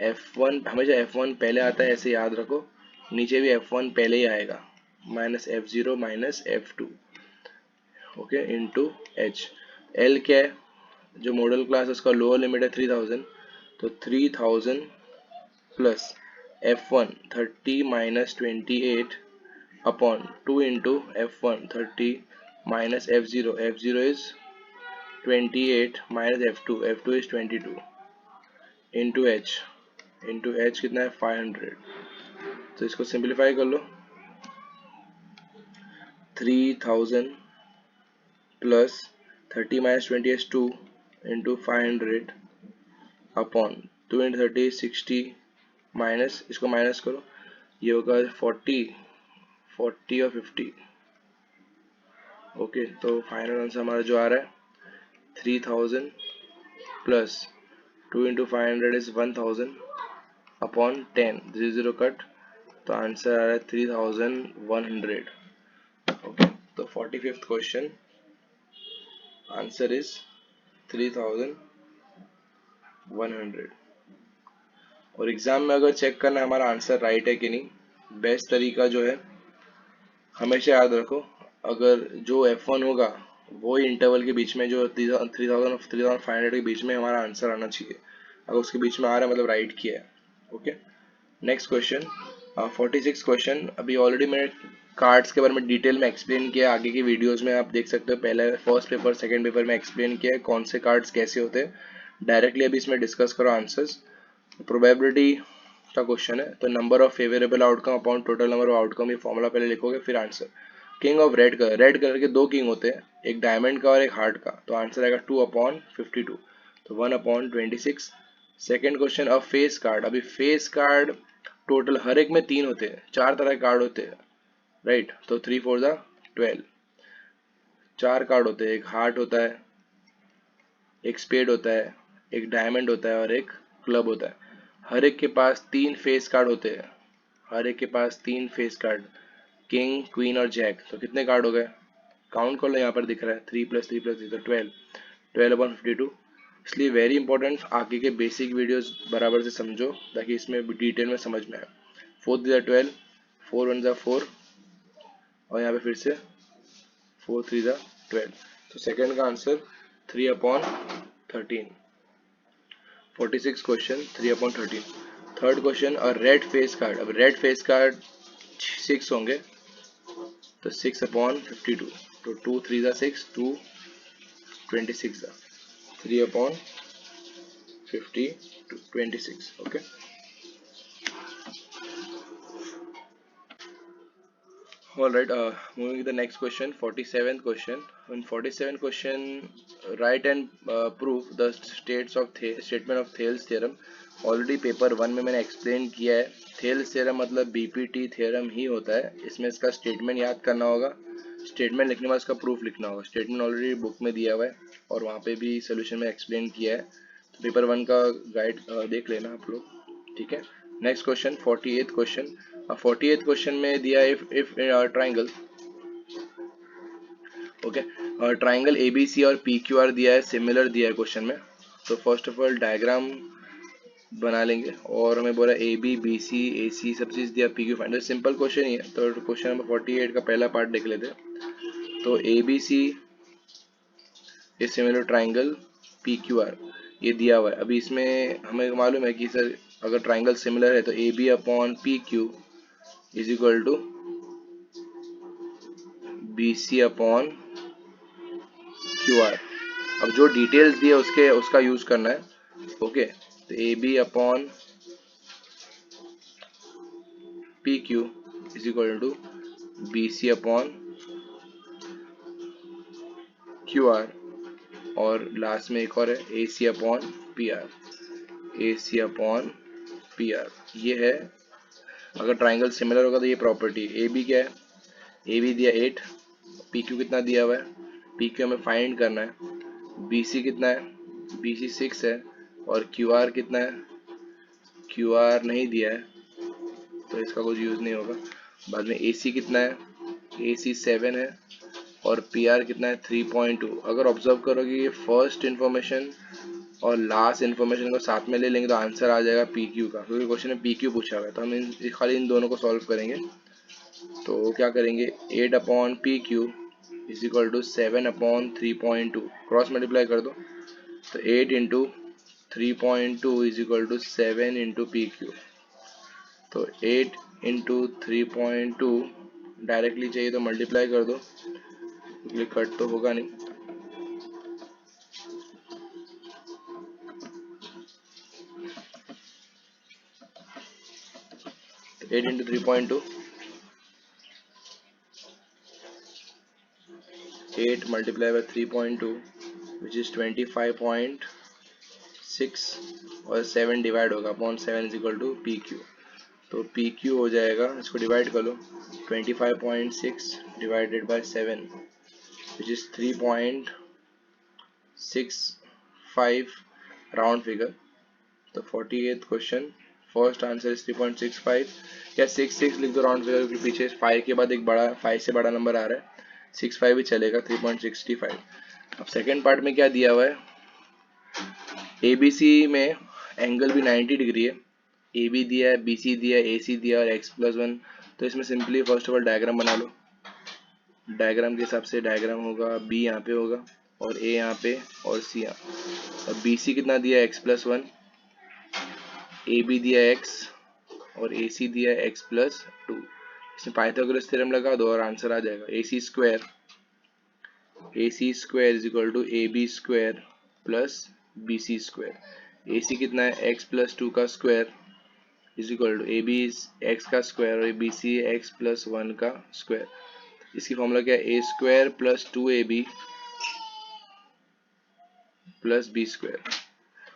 [SPEAKER 1] F1, हमेशा F1 पहले आता है ऐसे याद रखो, नीचे भी F1 पहले ही आएगा, minus F0 minus F2, okay, into H। L क्या है, जो मॉडल क्लास है उसका लोअर लिमिट है 3000, तो 3000 plus F1 30 minus 28 upon 2 into F1 30 minus F0, F0 is 28 minus F2 is 22 into H कितना है 500। तो इसको सिंप्लीफाई कर लो, 3000 plus 30 minus 20 is 2 into 500 upon 2 into 30 60 minus, इसको माइनस करो, ये होगा 40 और 50। ओके, तो फाइनल आंसर हमारा जो आ रहा है 3000 plus 2 into 500 is 1000 upon 10, 0 cut, तो आंसर आ रहा है 3100। ओके, तो 45th क्वेश्चन आंसर इज 3100। और एग्जाम में अगर चेक करना हमारा आंसर राइट है कि नहीं, बेस्ट तरीका जो है, हमेशा याद रखो, अगर जो F1 होगा वो इंटरवल के बीच में, जो 3000 और 3500 के बीच में हमारा आंसर आना चाहिए, अगर उसके बीच में आ रहा है मतलब राइट किया है। Okay, next question 46 question. अभी ऑलरेडी मैंने कार्ड्स के बारे में डिटेल में एक्सप्लेन किया, आगे की वीडियोस में आप देख सकते हो, पहले फर्स्ट पेपर सेकंड पेपर में एक्सप्लेन किया है कौन से कार्ड्स कैसे होते हैं। डायरेक्टली अभी इसमें डिस्कस करो आंसर्स। प्रोबेबिलिटी का क्वेश्चन है, तो number of favourable outcome upon total number of outcome, ये फॉर्मूला पहले लिखोगे फिर answer. King of red colour के दो किंग होते हैं, एक डायमंड का और एक हार्ट का, तो आंसर आएगा 2/52, तो 1/26। Second question, of face card. अभी फेस कार्ड टोटल हर एक में 3 होते हैं, 4 तरह के कार्ड होते हैं, राइट, तो 3 4 12, 4 कार्ड होते हैं, एक हार्ट होता है, एक स्पेड होता है, एक डायमंड होता है और एक क्लब होता है। हर एक के पास 3 फेस कार्ड होते हैं, हर एक के पास 3 फेस कार्ड, किंग क्वीन और जैक। तो कितने कार्ड हो गए, काउंट कर लो, यहाँ पर दिख रहा है 3 + 3 + 3 तो 12, 12/52। इसलिए वेरी इंपॉर्टेंट, आगे के बेसिक वीडियोस बराबर से समझो ताकि इसमें डिटेल में समझ में आए। 4 × 12, 4 × 1 = 4 और यहाँ पे फिर से 4 × 3 = 12। तो सेकंड का आंसर 3/13। 46 क्वेश्चन 3/13। थर्ड क्वेश्चन, अ रेड फेस कार्ड। अब रेड फेस कार्ड 6 होंगे तो 6/52, तो 2 × 3 = 6, 2 26 3/52 26। Okay, all right, moving to the next question, 47th question. In 47th question, write and prove the statement of Thales theorem. Already paper 1 में मैंने explain किया है, Thales theorem मतलब BPT theorem ही होता है। इसमें इसका स्टेटमेंट याद करना होगा, स्टेटमेंट लिखने के बाद इसका प्रूफ लिखना होगा। स्टेटमेंट ऑलरेडी बुक में दिया हुआ है और वहाँ पे भी सोल्यूशन में एक्सप्लेन किया है, तो पेपर 1 का गाइड देख लेना आप लोग, ठीक है। Next question 48th question. 48th question में दिया if triangle, okay, triangle ABC और पीक्यूआर दिया है, सिमिलर दिया है क्वेश्चन में। तो फर्स्ट ऑफ ऑल डायग्राम बना लेंगे और हमें बोला ए बी बी सी ए सी सब चीज़ दिया, P Q find. Simple question ही है, तो क्वेश्चन नंबर 48 का पहला पार्ट देख लेते हैं। तो A B C is similar triangle P Q R, ये दिया हुआ है। अभी इसमें हमें मालूम है कि सर अगर ट्राइंगल सिमिलर है तो A B upon P Q is equal to B C upon Q R. अब जो डिटेल्स दिए उसका यूज करना है, ओके। तो A B upon P Q is equal to B C upon Q R, और लास्ट में एक और है A C upon P R, A C upon P R. ये है अगर ट्राइंगल सिमिलर होगा तो ये प्रॉपर्टी। ए बी क्या है, ए बी दिया 8, पी क्यू कितना दिया हुआ है, पी क्यू हमें फाइंड करना है, बी सी कितना है, बी सी 6 है, और क्यू आर कितना है, क्यू आर नहीं दिया है तो इसका कुछ यूज़ नहीं होगा। बाद में ए सी कितना है, ए सी 7 है, और पी आर कितना है 3.2। अगर ऑब्जर्व करोगे ये फर्स्ट इन्फॉर्मेशन और लास्ट इन्फॉर्मेशन को साथ में ले लेंगे तो आंसर आ जाएगा पी क्यू का, क्योंकि क्वेश्चन में पी क्यू पूछा हुआ है। तो हम खाली इन दोनों को सॉल्व करेंगे। तो क्या करेंगे, 8/PQ is equal to 7/3.2, cross multiply कर दो तो 8 × 3.2 इज इक्वल टू 7 × PQ। तो 8 × 3.2 डायरेक्टली चाहिए तो मल्टीप्लाई कर दो, क्योंकि कट तो होगा नहीं। तो 8 × 3.2, 8 multiplied by 3.2 which is 25.6 और 7 डिवाइड होगा upon 7 is equal to P Q. तो पी क्यू हो जाएगा, इसको डिवाइड कर लो, 25.6 divided by 7 which is 3.65 round figure. तो 48th question first answer is 3.65 या 66 लिख दो राउंड फिगर, क्योंकि पीछे 5 के बाद एक बड़ा 5 से बड़ा नंबर आ रहा है, 65 भी चलेगा, 3.65। अब सेकेंड पार्ट में क्या दिया हुआ है, ए बी सी में एंगल भी 90 डिग्री है, ए बी दिया है, बी सी दिया है, ए सी दिया और x+1। तो इसमें simply first of all diagram बना लो। डायग्राम के हिसाब से डायग्राम होगा, बी यहाँ पे होगा और ए यहाँ पे और सी यहाँ। और बी सी कितना दिया है x+1, ए बी दिया है x और ए सी दिया है x+2। इसमें पाइथागोरस थ्योरम लगा दो और आंसर आ जाएगा AC square is equal to AB square plus BC square. AC कितना है x+2 का square is equal to AB x का स्क्वायर और BC x+1 का स्क्वायर। इसकी फॉर्मूला क्या है, A square plus 2AB plus B square.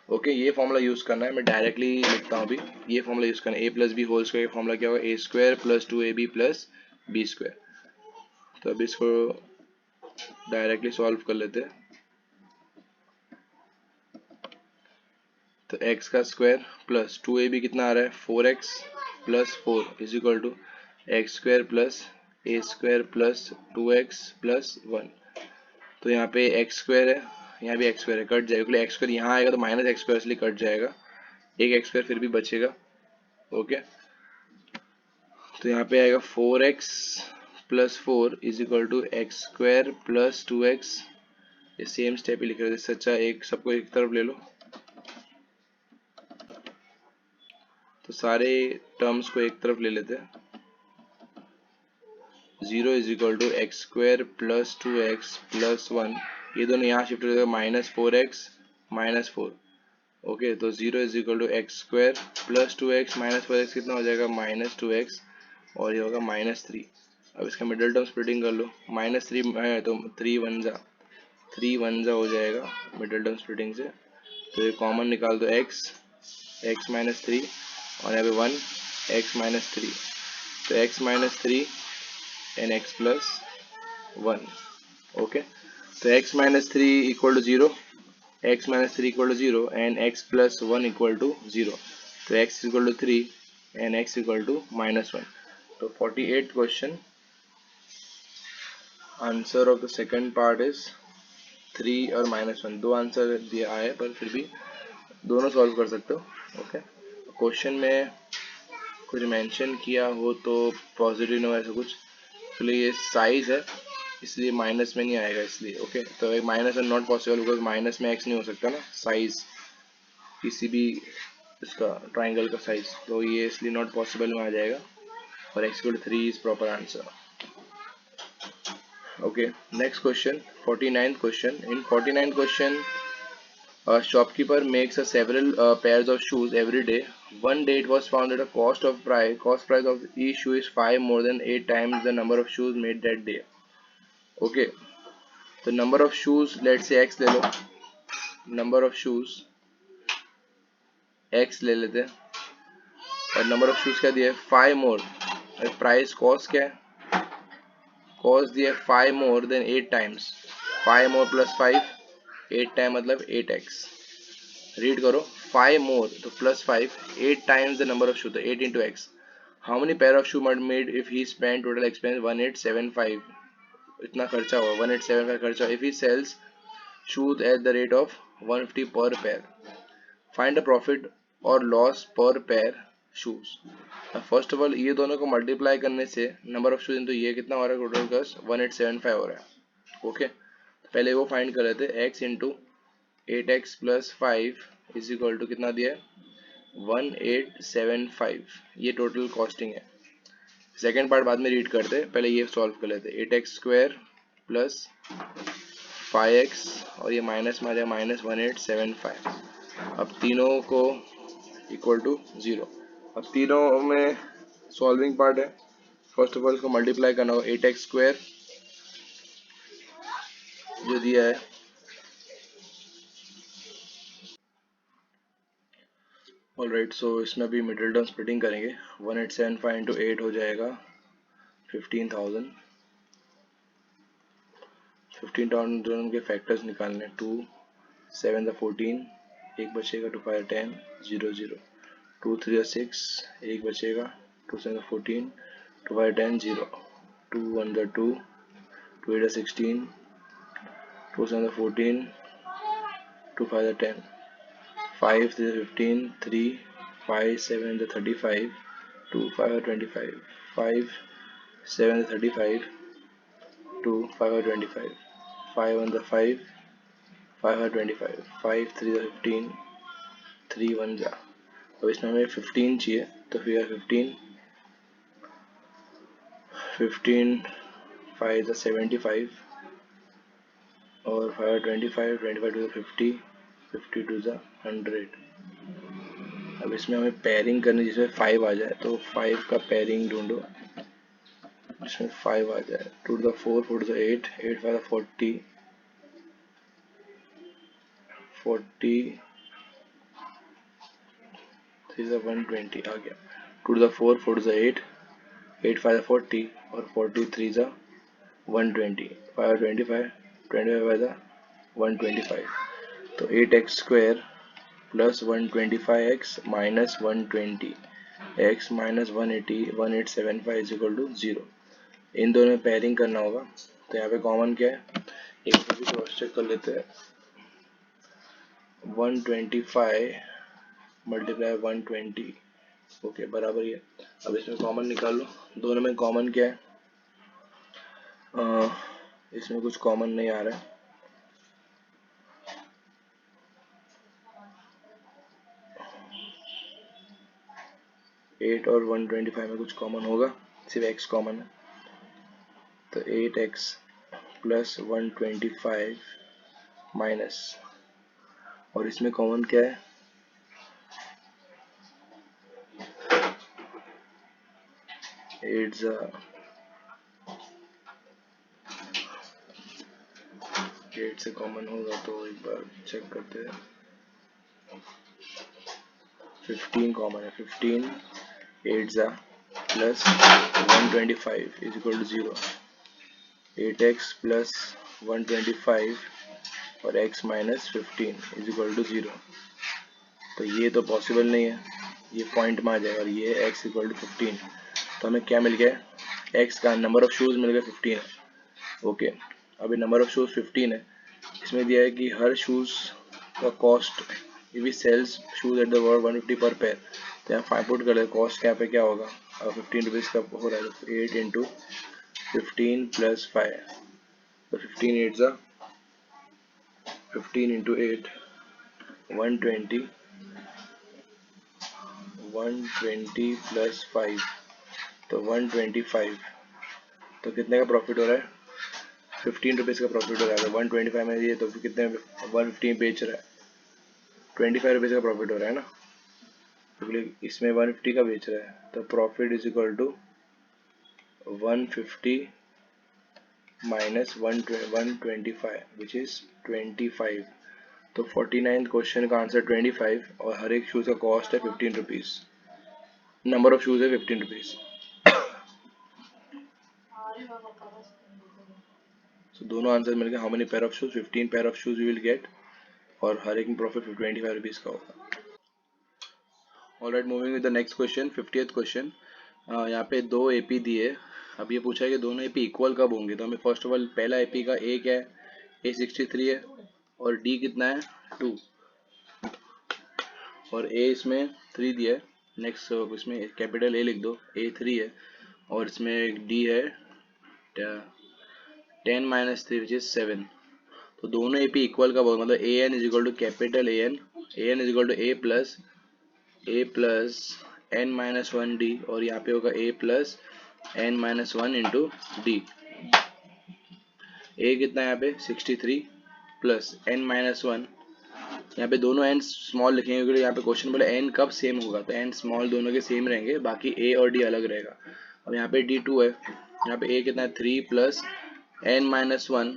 [SPEAKER 1] Okay, ये फॉर्मूला यूज करना है, मैं डायरेक्टली लिखता हूँ अभी। ये फॉर्मूला यूज करना है, A + B होल स्क्वायर का फॉर्मूला क्या होगा, A square plus 2AB plus B square. तो अब इसको डायरेक्टली सॉल्व कर लेते हैं। तो x का स्क्वायर प्लस 2ab कितना आ रहा है 4x plus 4 is equal to X square plus A square plus 2x plus 1। तो यहाँ पे एक्स स्क्वायर है, यहाँ भी एक्स स्क्वायर है, कट जाएगा, एक्स स्क्वायर यहाँ आएगा तो माइनस एक्स स्क्वायर इसलिए कट जाएगा, एक एक्स स्क्वायर फिर भी बचेगा। ओके, तो यहाँ पे आएगा 4x plus 4 is equal to X square plus 2x। ये सेम स्टेप ही लिख रहे थे, इससे अच्छा एक सबको एक तरफ ले लो, तो सारे टर्म्स को एक तरफ ले लेते हैं। 0 is equal to X square plus 2x plus 1, ये दोनों यहाँ शिफ्ट हो जाएगा माइनस 4x माइनस 4। ओके, तो 0 is equal to X square plus 2x minus 4x कितना हो जाएगा माइनस 2x, और ये होगा माइनस 3। अब इसका मिडिल टर्म स्प्लिटिंग कर लो, माइनस 3 है तो 3 1 जा हो जाएगा मिडिल टर्म स्प्लिटिंग से, तो ये कॉमन निकाल दो x माइनस 3 और यहाँ पे 1 x माइनस 3, तो x minus 3 and x plus 1। Okay, तो x minus 3 equal to 0, x minus 3 equal to 0 and x plus 1 equal to 0, तो x equal to 3 and x equal to minus 1। तो 48th question answer of the second part is 3 और minus 1। दो answer दिया है पर फिर भी दोनों सॉल्व कर सकते हो। ओके, क्वेश्चन में कुछ मेंशन किया हो तो पॉजिटिव नो ऐसा कुछ, इसलिए ये साइज है इसलिए माइनस में नहीं आएगा इसलिए। ओके, तो एक माइनस में नॉट पॉसिबल बिकॉज माइनस में एक्स नहीं हो सकता ना, साइज किसी भी इसका ट्राइंगल का साइज, तो ये इसलिए नॉट पॉसिबल में आ जाएगा और x equal to 3 is proper answer. Okay, next question 49th question. In 49th question a shopkeeper makes a several pairs of shoes every day. One day it was found that the cost price of each shoe is 5 more than 8 times the number of shoes made that day. Okay, the number of shoes, let's say x ले लो, number of shoes x ले लेते हैं, और number of shoes क्या दिया है 5 more, और price cost क्या है, cost दिया है 5 more than 8 times, 5 more plus 5 8 time मतलब 8x। रीड करो 5 मोर तो plus 5 8 times the number of shoe, तो 8 into x. How many pair of shoe made if he spend total expense 1875, इतना खर्चा हुआ 1875 खर्चा। If he sells shoes at the rate of 150 per pair, find the profit और loss per pair shoes. First of all ये दोनों को multiply करने से नंबर ऑफ शूज इंटू ये कितना हो रहा है टोटल कॉस्ट 1875 हो रहा है। ओके, पहले वो फाइंड कर रहे थे x into 8x plus 5 is equal to कितना दिया है 1875, ये टोटल कॉस्टिंग है। सेकेंड पार्ट बाद में रीड करते हैं, पहले ये सॉल्व कर लेते हैं। 8x स्क्वायर प्लस 5x और ये माइनस में आ जाए माइनस 1875। अब तीनों को इक्वल टू 0, अब तीनों में सॉल्विंग पार्ट है। फर्स्ट ऑफ ऑल इसको मल्टीप्लाई करना होगा 8x स्क्वायर जो दिया है, ऑलराइट, सो इसमें अभी मिडिल टर्म स्प्लिटिंग करेंगे। 1875 इंटू 8 हो जाएगा 15,000। 15,000 दोनों के फैक्टर्स निकालने, 2 7 14, एक बचेगा, 2 5 10 0 0, 2 3 6, एक बचेगा, 2 7 14, 2 5 10 0, 2 1 2, 2 8 16, 2 7 14, 2 5 10, 5 3 15, 3 5 7 35, 2 5 25, 5 7 35, 2 5 25, 5 1 5, 5 25, 5 3 15, 3 1 जा। अब इसमें हमें 15 चाहिए तो फिर 15 5 75 और 5 25 25 टू 50, 52 जा 100। अब इसमें हमें पेयरिंग करनी जिसमें 5 आ जाए, तो 5 का पेयरिंग ढूंढो जिसमें 5 आ जाए। 2 to the 4, 4 to the 8, 8 5 40, 40, 3 to 120 आ गया। 2 to the 4, 4 to the 8, 8 5 40 और 43 जा 120, 5 25, 25 125, तो 8x square plus 125x minus 120 x minus 180 1875 is equal to 0। इन दोनों में पेयरिंग करना होगा। तो यहाँ पे कॉमन क्या है, एक भी क्रॉस चेक कर लेते हैं। 125 मल्टीप्लाई 120 ओके बराबर ही है। अब इसमें कॉमन निकाल लो। दोनों में कॉमन क्या है, इसमें कुछ कॉमन नहीं आ रहा है। एट और 125 में कुछ कॉमन होगा, सिर्फ x कॉमन है। तो 8x प्लस 125 माइनस, और इसमें कॉमन क्या है, 8 से कॉमन होगा तो एक बार चेक करते हैं। 15 कॉमन है, 15 8 plus 125 is equal to 0। 8x plus 125 और x minus 15 is equal to 0। तो ये तो पॉसिबल नहीं है, ये पॉइंट में आ जाएगा। और ये x इक्वल टू 15, तो हमें क्या मिल गया, x का नंबर ऑफ शूज़ मिल गया 15 है। ओके, अभी नंबर ऑफ शूज़ 15 है। इसमें दिया है कि हर शूज़ का cost if we sells shoes at the word 150 per pair. तो यहाँ फाइंड आउट कर ले कॉस्ट क्या पे क्या होगा। 15 रुपीज़ का हो रहा है तो 8 इंटू 15 प्लस 5, तो 15 8 15 इंटू 8 120 प्लस 5 तो 125। तो कितने का प्रॉफिट हो रहा है, 15 रुपीज़ का प्रॉफिट हो रहा है। 125 में ये तो कितने 115 बेच रहा है, 25 रुपीज़ का प्रॉफिट हो रहा है ना, तो इसमें 150 का बेच रहा है। तो profit is equal to 150 minus 125 which is 25। तो 49 क्वेश्चन का आंसर 25 और हर एक शूज़ का कॉस्ट है 15 रुपीज़। नंबर ऑफ शूज़ है 15 रुपीज़। तो दोनों आंसर मिल गए। How many pair of shoes, 15 pair of shoes you will get, और हर एक में प्रॉफिट 25 रुपीज़ का होगा। Alright, moving with the next question, 50th question. यहाँ पे दो एपी दिए। अब ये पूछा है कि दोनों एपी इक्वल कब होंगे। तो हमें फर्स्ट ऑफ ऑल पहला एपी का ए क्या है, ए 63 है और डी कितना है 2, और ए इसमें 3 दिया है। नेक्स्ट इसमें कैपिटल ए लिख दो, ए 3 है और इसमें डी है 10 माइनस 3 विच इज 7। तो दोनों एपी इक्वल कब होगा, मतलब A N is equal to capital A N is equal to A plus N minus 1 D, और यहाँ पे होगा A plus N minus 1 into D. A कितना है यहाँ पे 63 प्लस एन माइनस 1, यहाँ पे दोनों एन स्मॉल लिखेंगे क्योंकि यहाँ पे क्वेश्चन बोला एन कब सेम होगा। तो एन स्मॉल दोनों के सेम रहेंगे, बाकी ए और डी अलग रहेगा। अब यहाँ पे डी 2 है, यहाँ पे ए कितना है 3 plus N minus 1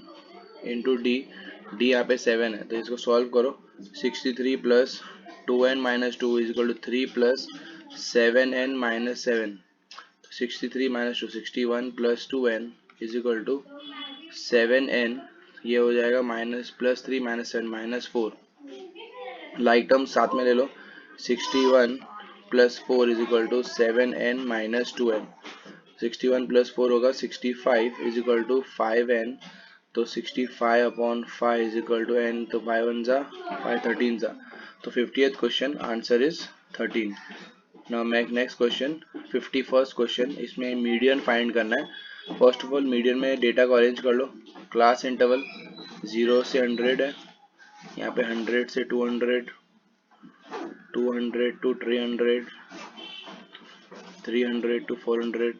[SPEAKER 1] into D, D यहाँ पे 7 है। तो इसको सॉल्व करो, 63 plus 2n minus 2 is equal to 3 plus 7n minus 7। 63 minus 2 61 plus 2n is equal to 7n, ये हो जाएगा minus plus 3 minus 7 minus 4। Like term साथ में ले लो, 61 plus 4 is equal to 7n minus 2n। 61 plus 4 होगा 65 is equal to 5n। तो 65 upon 5 is equal to n, तो 5 1 जा 5 13 जा। तो 50th question answer is 13। Now make next question, 51st question. इसमें मीडियन फाइंड करना है। फर्स्ट ऑफ ऑल मीडियन में डेटा को अरेंज कर लो। क्लास इंटरवल 0 से 100 है, यहाँ पे 100 से 200, 200 टू 300, 300 टू 400,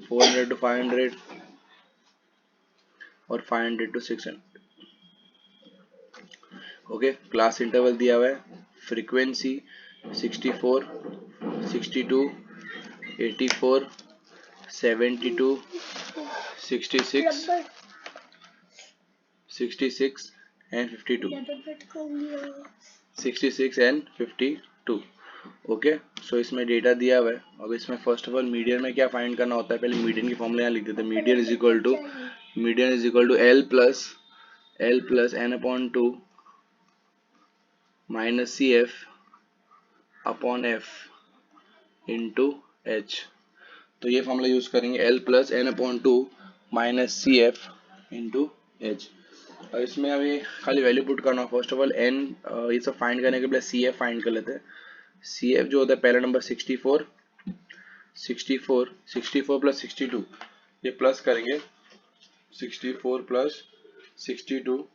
[SPEAKER 1] 400 टू 500 और 500 टू 600। ओके, क्लास इंटरवल दिया हुआ है। Frequency 64, 62, 84, 72, 66, 66 and 52, 66 and 52। ओके, सो इसमें डेटा दिया हुआ है। अब इसमें फर्स्ट ऑफ ऑल मीडियन में क्या फाइंड करना होता है, पहले मीडियन की फॉर्मूला यहाँ लिख देते हैं। Median is equal to L plus N upon 2 minus C F upon F into H. तो ये फॉर्मूला यूज करेंगे L plus N upon two minus C F into H. और इसमें अभी खाली वैल्यू पुट करना। फर्स्ट ऑफ ऑल एन ये सब फाइंड करने के पहले सी एफ फाइंड कर लेते हैं। सी एफ जो होता है पहला नंबर 64 प्लस 62, ये प्लस करेंगे 64 प्लस 62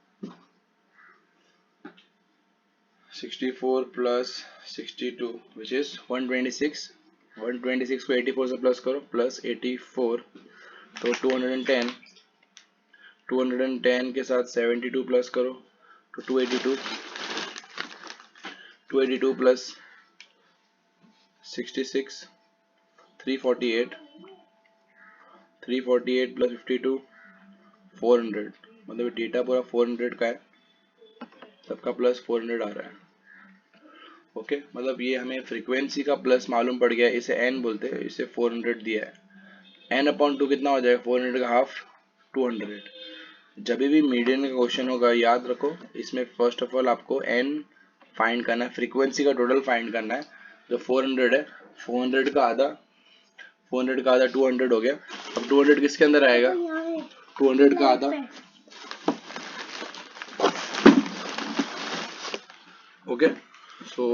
[SPEAKER 1] 64 प्लस 62 विच इज 126। 126 को 84 से प्लस करो प्लस 84 तो 210। 210 के साथ 72 प्लस करो तो 282। 282 प्लस 66 348। 348 प्लस 52 400। मतलब डेटा पूरा 400 का है, सबका प्लस 400 आ रहा है। ओके मतलब ये हमें फ्रीक्वेंसी का प्लस मालूम पड़ गया। इसे एन बोलते हैं, इसे 400 दिया है। एन अपॉन टू कितना हो जाएगा? 400 का हाफ 200। जब भी मीडियन का क्वेश्चन होगा याद रखो, इसमें फर्स्ट ऑफ ऑल आपको एन फाइंड करना है, फ्रीक्वेंसी का टोटल फाइंड करना है। जो 400 है, 400 का आधा 200 हो गया। अब 200 किसके अंदर आएगा? 200 का आधा ओके सो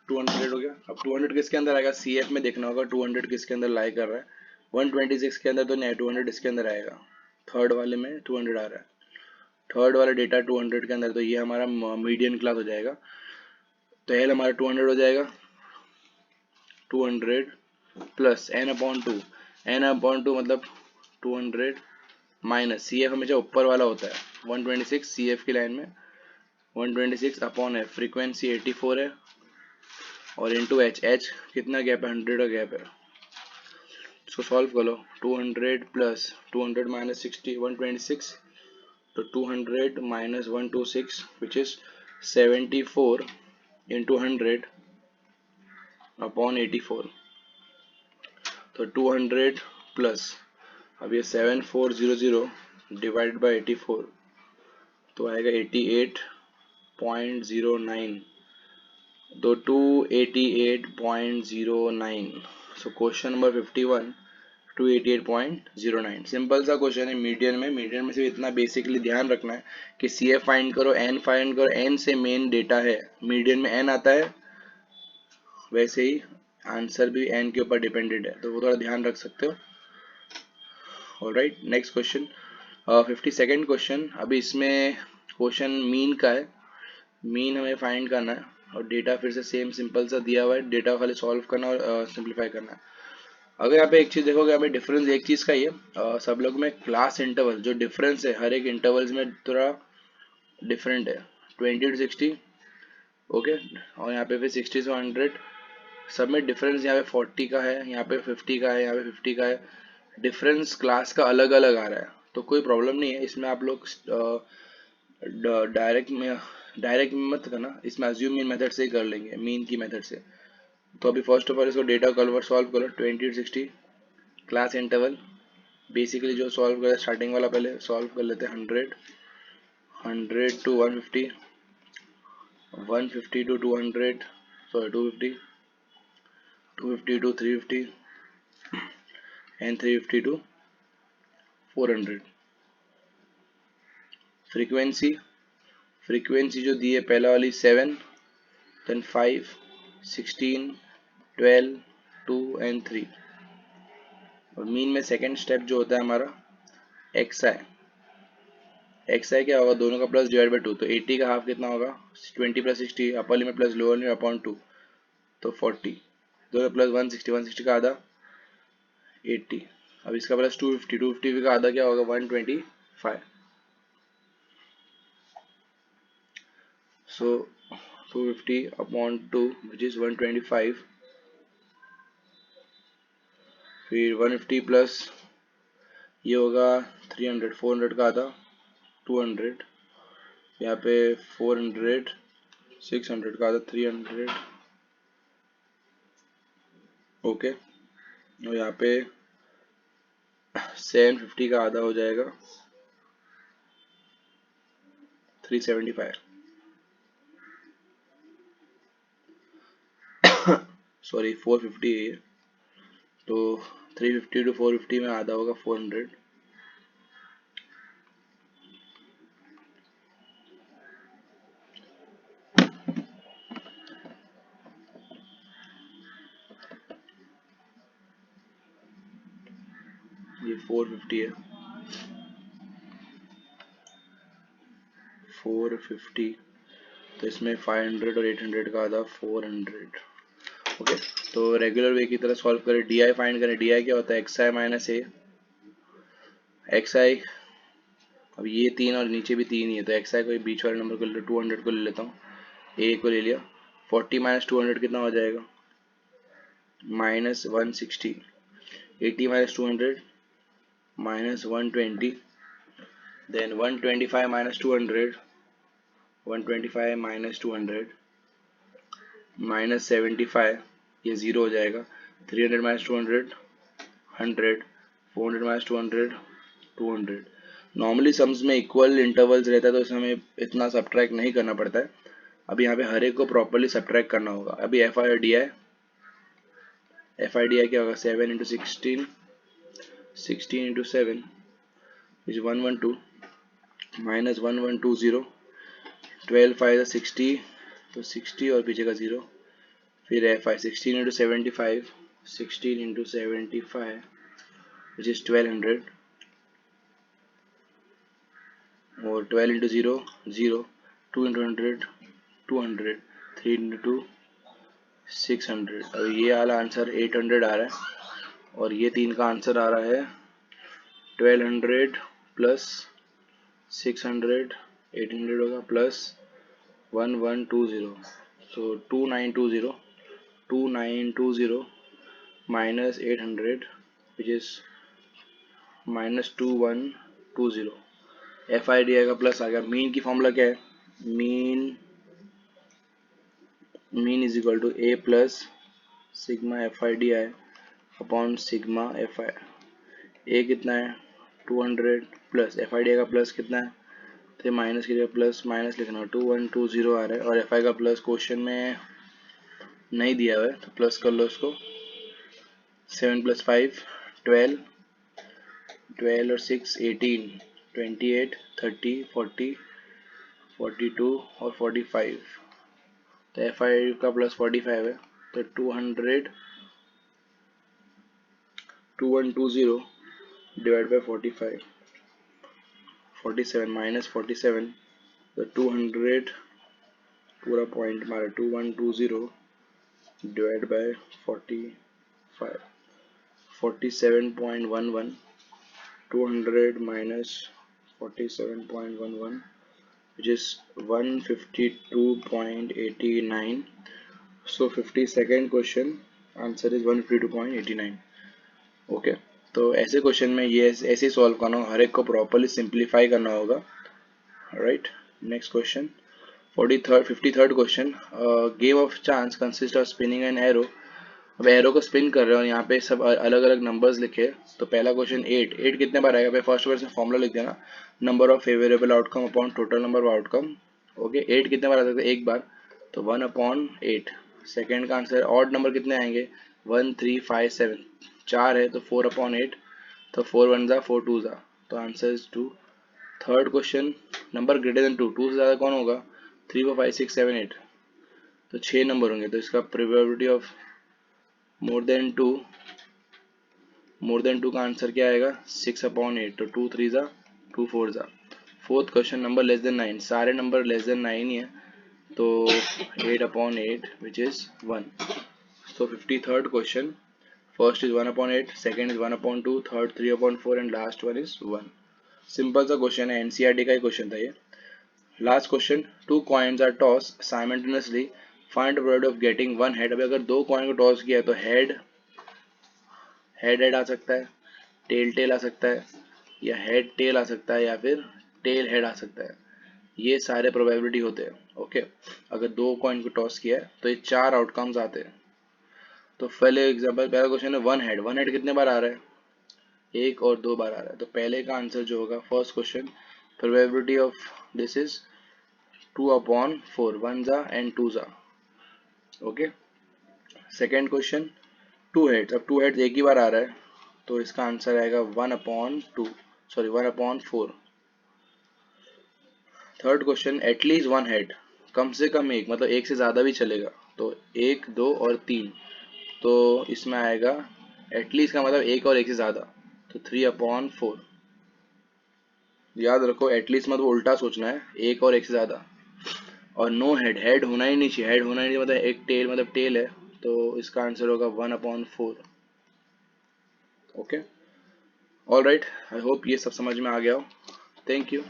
[SPEAKER 1] 200 हो गया। अब 200 किसके अंदर आएगा? सी एफ में देखना होगा 200 किसके अंदर लाई कर रहा है। 126 के अंदर तो नहीं, 200 इसके अंदर आएगा। थर्ड वाले में 200 आ रहा है, थर्ड वाला डेटा 200 के अंदर, तो ये हमारा मीडियन क्लास हो जाएगा। तो एल हमारा 200 हो जाएगा। 200 plus N upon two, N upon two मतलब 200 माइनस सी एफ हमेशा ऊपर वाला होता है 126 सी एफ की लाइन में 126 अपॉन एफ, फ्रीक्वेंसी 84 है और इंटू एच, एच कितना गैप है? 100 का गैप है। सो सॉल्व कर लो। 200 प्लस 200 माइनस 60 126 तो 200 minus 126 which is 74 into 100 upon 84। तो 200 प्लस अब ये 7400 डिवाइड बाई 84 तो आएगा 88.09। तो 288.09। सो क्वेश्चन नंबर 51 288.09। सिंपल सा क्वेश्चन है मीडियन में। मीडियन में सिर्फ इतना बेसिकली ध्यान रखना है कि सी एफ फाइंड करो, एन फाइंड करो, एन से मेन डेटा है, मीडियन में एन आता है, वैसे ही आंसर भी एन के ऊपर डिपेंडेड है, तो वो थोड़ा ध्यान रख सकते हो। Alright next question 52nd question. अभी इसमें क्वेश्चन मीन का है, मीन हमें फाइंड करना है और डेटा फिर से सेम सिंपल सा दिया हुआ है, डेटा खाली सॉल्व करना और सिंप्लीफाई करना है। अगर यहाँ पे एक चीज देखोगे, यहाँ पे डिफरेंस एक चीज का ही है, सब लोग में क्लास इंटरवल जो डिफरेंस है हर एक इंटरवल्स में थोड़ा डिफरेंट है। 20 to 60 ओके और यहाँ पे फिर 60 से 100 सब में डिफरेंस, यहाँ पे 40 का है, यहाँ पे 50 का है, यहाँ पे 50 का है। डिफरेंस क्लास का अलग अलग आ रहा है, तो कोई प्रॉब्लम नहीं है इसमें। आप लोग डायरेक्ट में मत करना, इसमें अज्यूम मीन मेथड से ही कर लेंगे, मीन की मेथड से। तो अभी फर्स्ट ऑफ ऑल इसको डेटा कन्वर्ट सॉल्व करो। 20 to 60 क्लास इंटरवल बेसिकली जो सॉल्व करें, स्टार्टिंग वाला पहले सॉल्व कर लेते हैं। 100 to 150, 150 to 200, sorry 250, 250 to 350 and 350 to 400। Frequency जो दी है पहला वाली 7, then 5, 16, 12, 2 and 3। और मीन में सेकेंड स्टेप जो होता है हमारा XI। XI क्या होगा? दोनों का प्लस डिवाइड बाई 2, तो 80 का हाफ कितना होगा? 20 plus 60 upper limit plus lower limit upon 2 तो 40, दोनों प्लस 160, 160 का आधा 80। अब इसका प्लस 250, 250 का आधा क्या होगा? 125। सो 250 अपॉन 2 विच इज 125, फिर 150 प्लस ये होगा 300, 400 का आधा 200, यहाँ पे 400, 600 का आधा 300 ओके और यहाँ पे 750 का आधा हो जाएगा 375। सॉरी 450 है ये, तो 350 to 450 में आधा होगा 400। ये 450 है, 450, तो इसमें 500 और 800 का आधा 400। ओके, तो रेगुलर वे की तरह सॉल्व करें, डी आई फाइंड करें। डी आई क्या होता है, एक्स आई माइनस ए। एक्स आई, अब ये 3 और नीचे भी 3 ही है, तो एक्स आई को बीच वाले नंबर को ले, 200 को ले लेता हूँ, ए को ले लिया। 40 माइनस 200 कितना हो जाएगा, -160। 80 माइनस 200 -120, देन 125 माइनस 200, 125 माइनस 200 -75, ये 0 हो जाएगा। 300 माइनस 200 100, 400 माइनस 200 200। नॉर्मली सम्स में इक्वल इंटरवल्स रहता है, तो इसमें हमें इतना सब्ट्रैक्ट नहीं करना पड़ता है। अब यहाँ पे हर एक को प्रॉपरली सब्ट्रैक्ट करना होगा। अभी F I D I, F I D आई क्या होगा, 7 इंटू 16, 16 इंटू 7 इज 112 माइनस 1120, 12 5 60, तो 60 और पीछे का 0। फिर F I 16 into 75, 16 into 75 which is 1200, और 12 इंटू 0 0, 2 इंटू 100 200, 3 इंटू 2 600। अब ये वाला आंसर 800 आ रहा है, और ये 3 का आंसर आ रहा है 1200 प्लस 600, 800 होगा plus 1120, so 2920 minus 800 which is -2120। F I D I का प्लस आ गया। मीन की फॉर्मूला क्या है, mean is equal to A plus sigma F I D I upon sigma F I. A कितना है 200, plus F I D I का plus कितना है, तो माइनस की जगह प्लस माइनस लिखना, 2120 आ रहा है, और एफ आई का प्लस क्वेश्चन में नहीं दिया हुआ है, तो प्लस कर लो इसको। 7 + 5 12, 12 और 6 18, 28 30 40 42 और 45, तो एफ आई का प्लस 45 है, तो 2120 डिवाइड बाई 45, 47 माइनस 47, तो 200 पूरा पॉइंट मारा, 2120 divide by 45, 47.11, 200 minus 47.11 which is 152.89. So 52nd question answer is 152.89। Okay, तो ऐसे क्वेश्चन में ये ऐसे सॉल्व करना होगा, हर एक को प्रॉपरली सिंप्लीफाई करना होगा। Right, next question 53rd question. Game of chance consist of spinning an arrow. अब एरो को स्पिन कर रहे हो और यहाँ पे सब अलग अलग नंबर्स लिखे। तो पहला क्वेश्चन 8 कितने बार आएगा, फर्स्ट वर्ड से फॉर्मूला लिख देना, number of favourable outcome upon total number of outcome. Okay, 8 कितने बार आ सकता है, एक बार, तो 1/8। सेकेंड का आंसर ऑड नंबर कितने आएंगे, 1 3 5 7, 4 है तो 4/8, तो 4 1 जा 4 2 जा, तो answer is 2। Third question, number greater than 2, 2 से ज़्यादा कौन होगा, 3 4 5 6 7 8, तो 6 नंबर होंगे, तो इसका probability of more than two का आंसर क्या आएगा, 6/8, तो 2 3 जा 2 4 जा। Fourth question, number less than 9, सारे नंबर लेस देन 9 ही है, तो 8/8 विच इज 1। तो 53rd question, first is 1/8, second is 1/2, third 3/4 and last one is 1। Simple सा क्वेश्चन है, एनसीईआरटी का ही क्वेश्चन था ये। Last question, 2 coins are toss simultaneously, find the probability of getting 1 head. अभी अगर 2 कॉइन को टॉस किया तो हेड हेड आ सकता है, टेल टेल आ सकता है, या हेड टेल आ सकता है, या फिर टेल हेड आ सकता है। ये सारे प्रोबेबिलिटी होते हैं। ओके, अगर 2 कॉइन को टॉस किया है तो ये 4 आउटकम्स आते हैं। तो पहले एग्जांपल, पहला क्वेश्चन है 1 हेड, 1 हेड कितने बार आ रहा है, 1 और 2 बार आ रहा है, तो पहले का आंसर जो होगा, first question, probability of this is 2/4, 1 जा एंड 2 जा। Okay, second question, two heads, अब टू हेड्स एक ही बार आ रहा है तो इसका आंसर आएगा 1/4। Third question, at least one head, कम से कम एक, मतलब एक से ज़्यादा भी चलेगा, तो 1, 2 और 3, तो इसमें आएगा एटलीस्ट का मतलब एक और एक से ज़्यादा, तो 3/4। याद रखो एटलीस्ट मतलब उल्टा सोचना है, एक और एक से ज़्यादा। और नो हेड, हेड होना ही नहीं चाहिए, हेड होना ही नहीं मतलब एक टेल, मतलब टेल है, तो इसका आंसर होगा 1/4। Okay, all right, I hope ये सब समझ में आ गया हो। Thank you.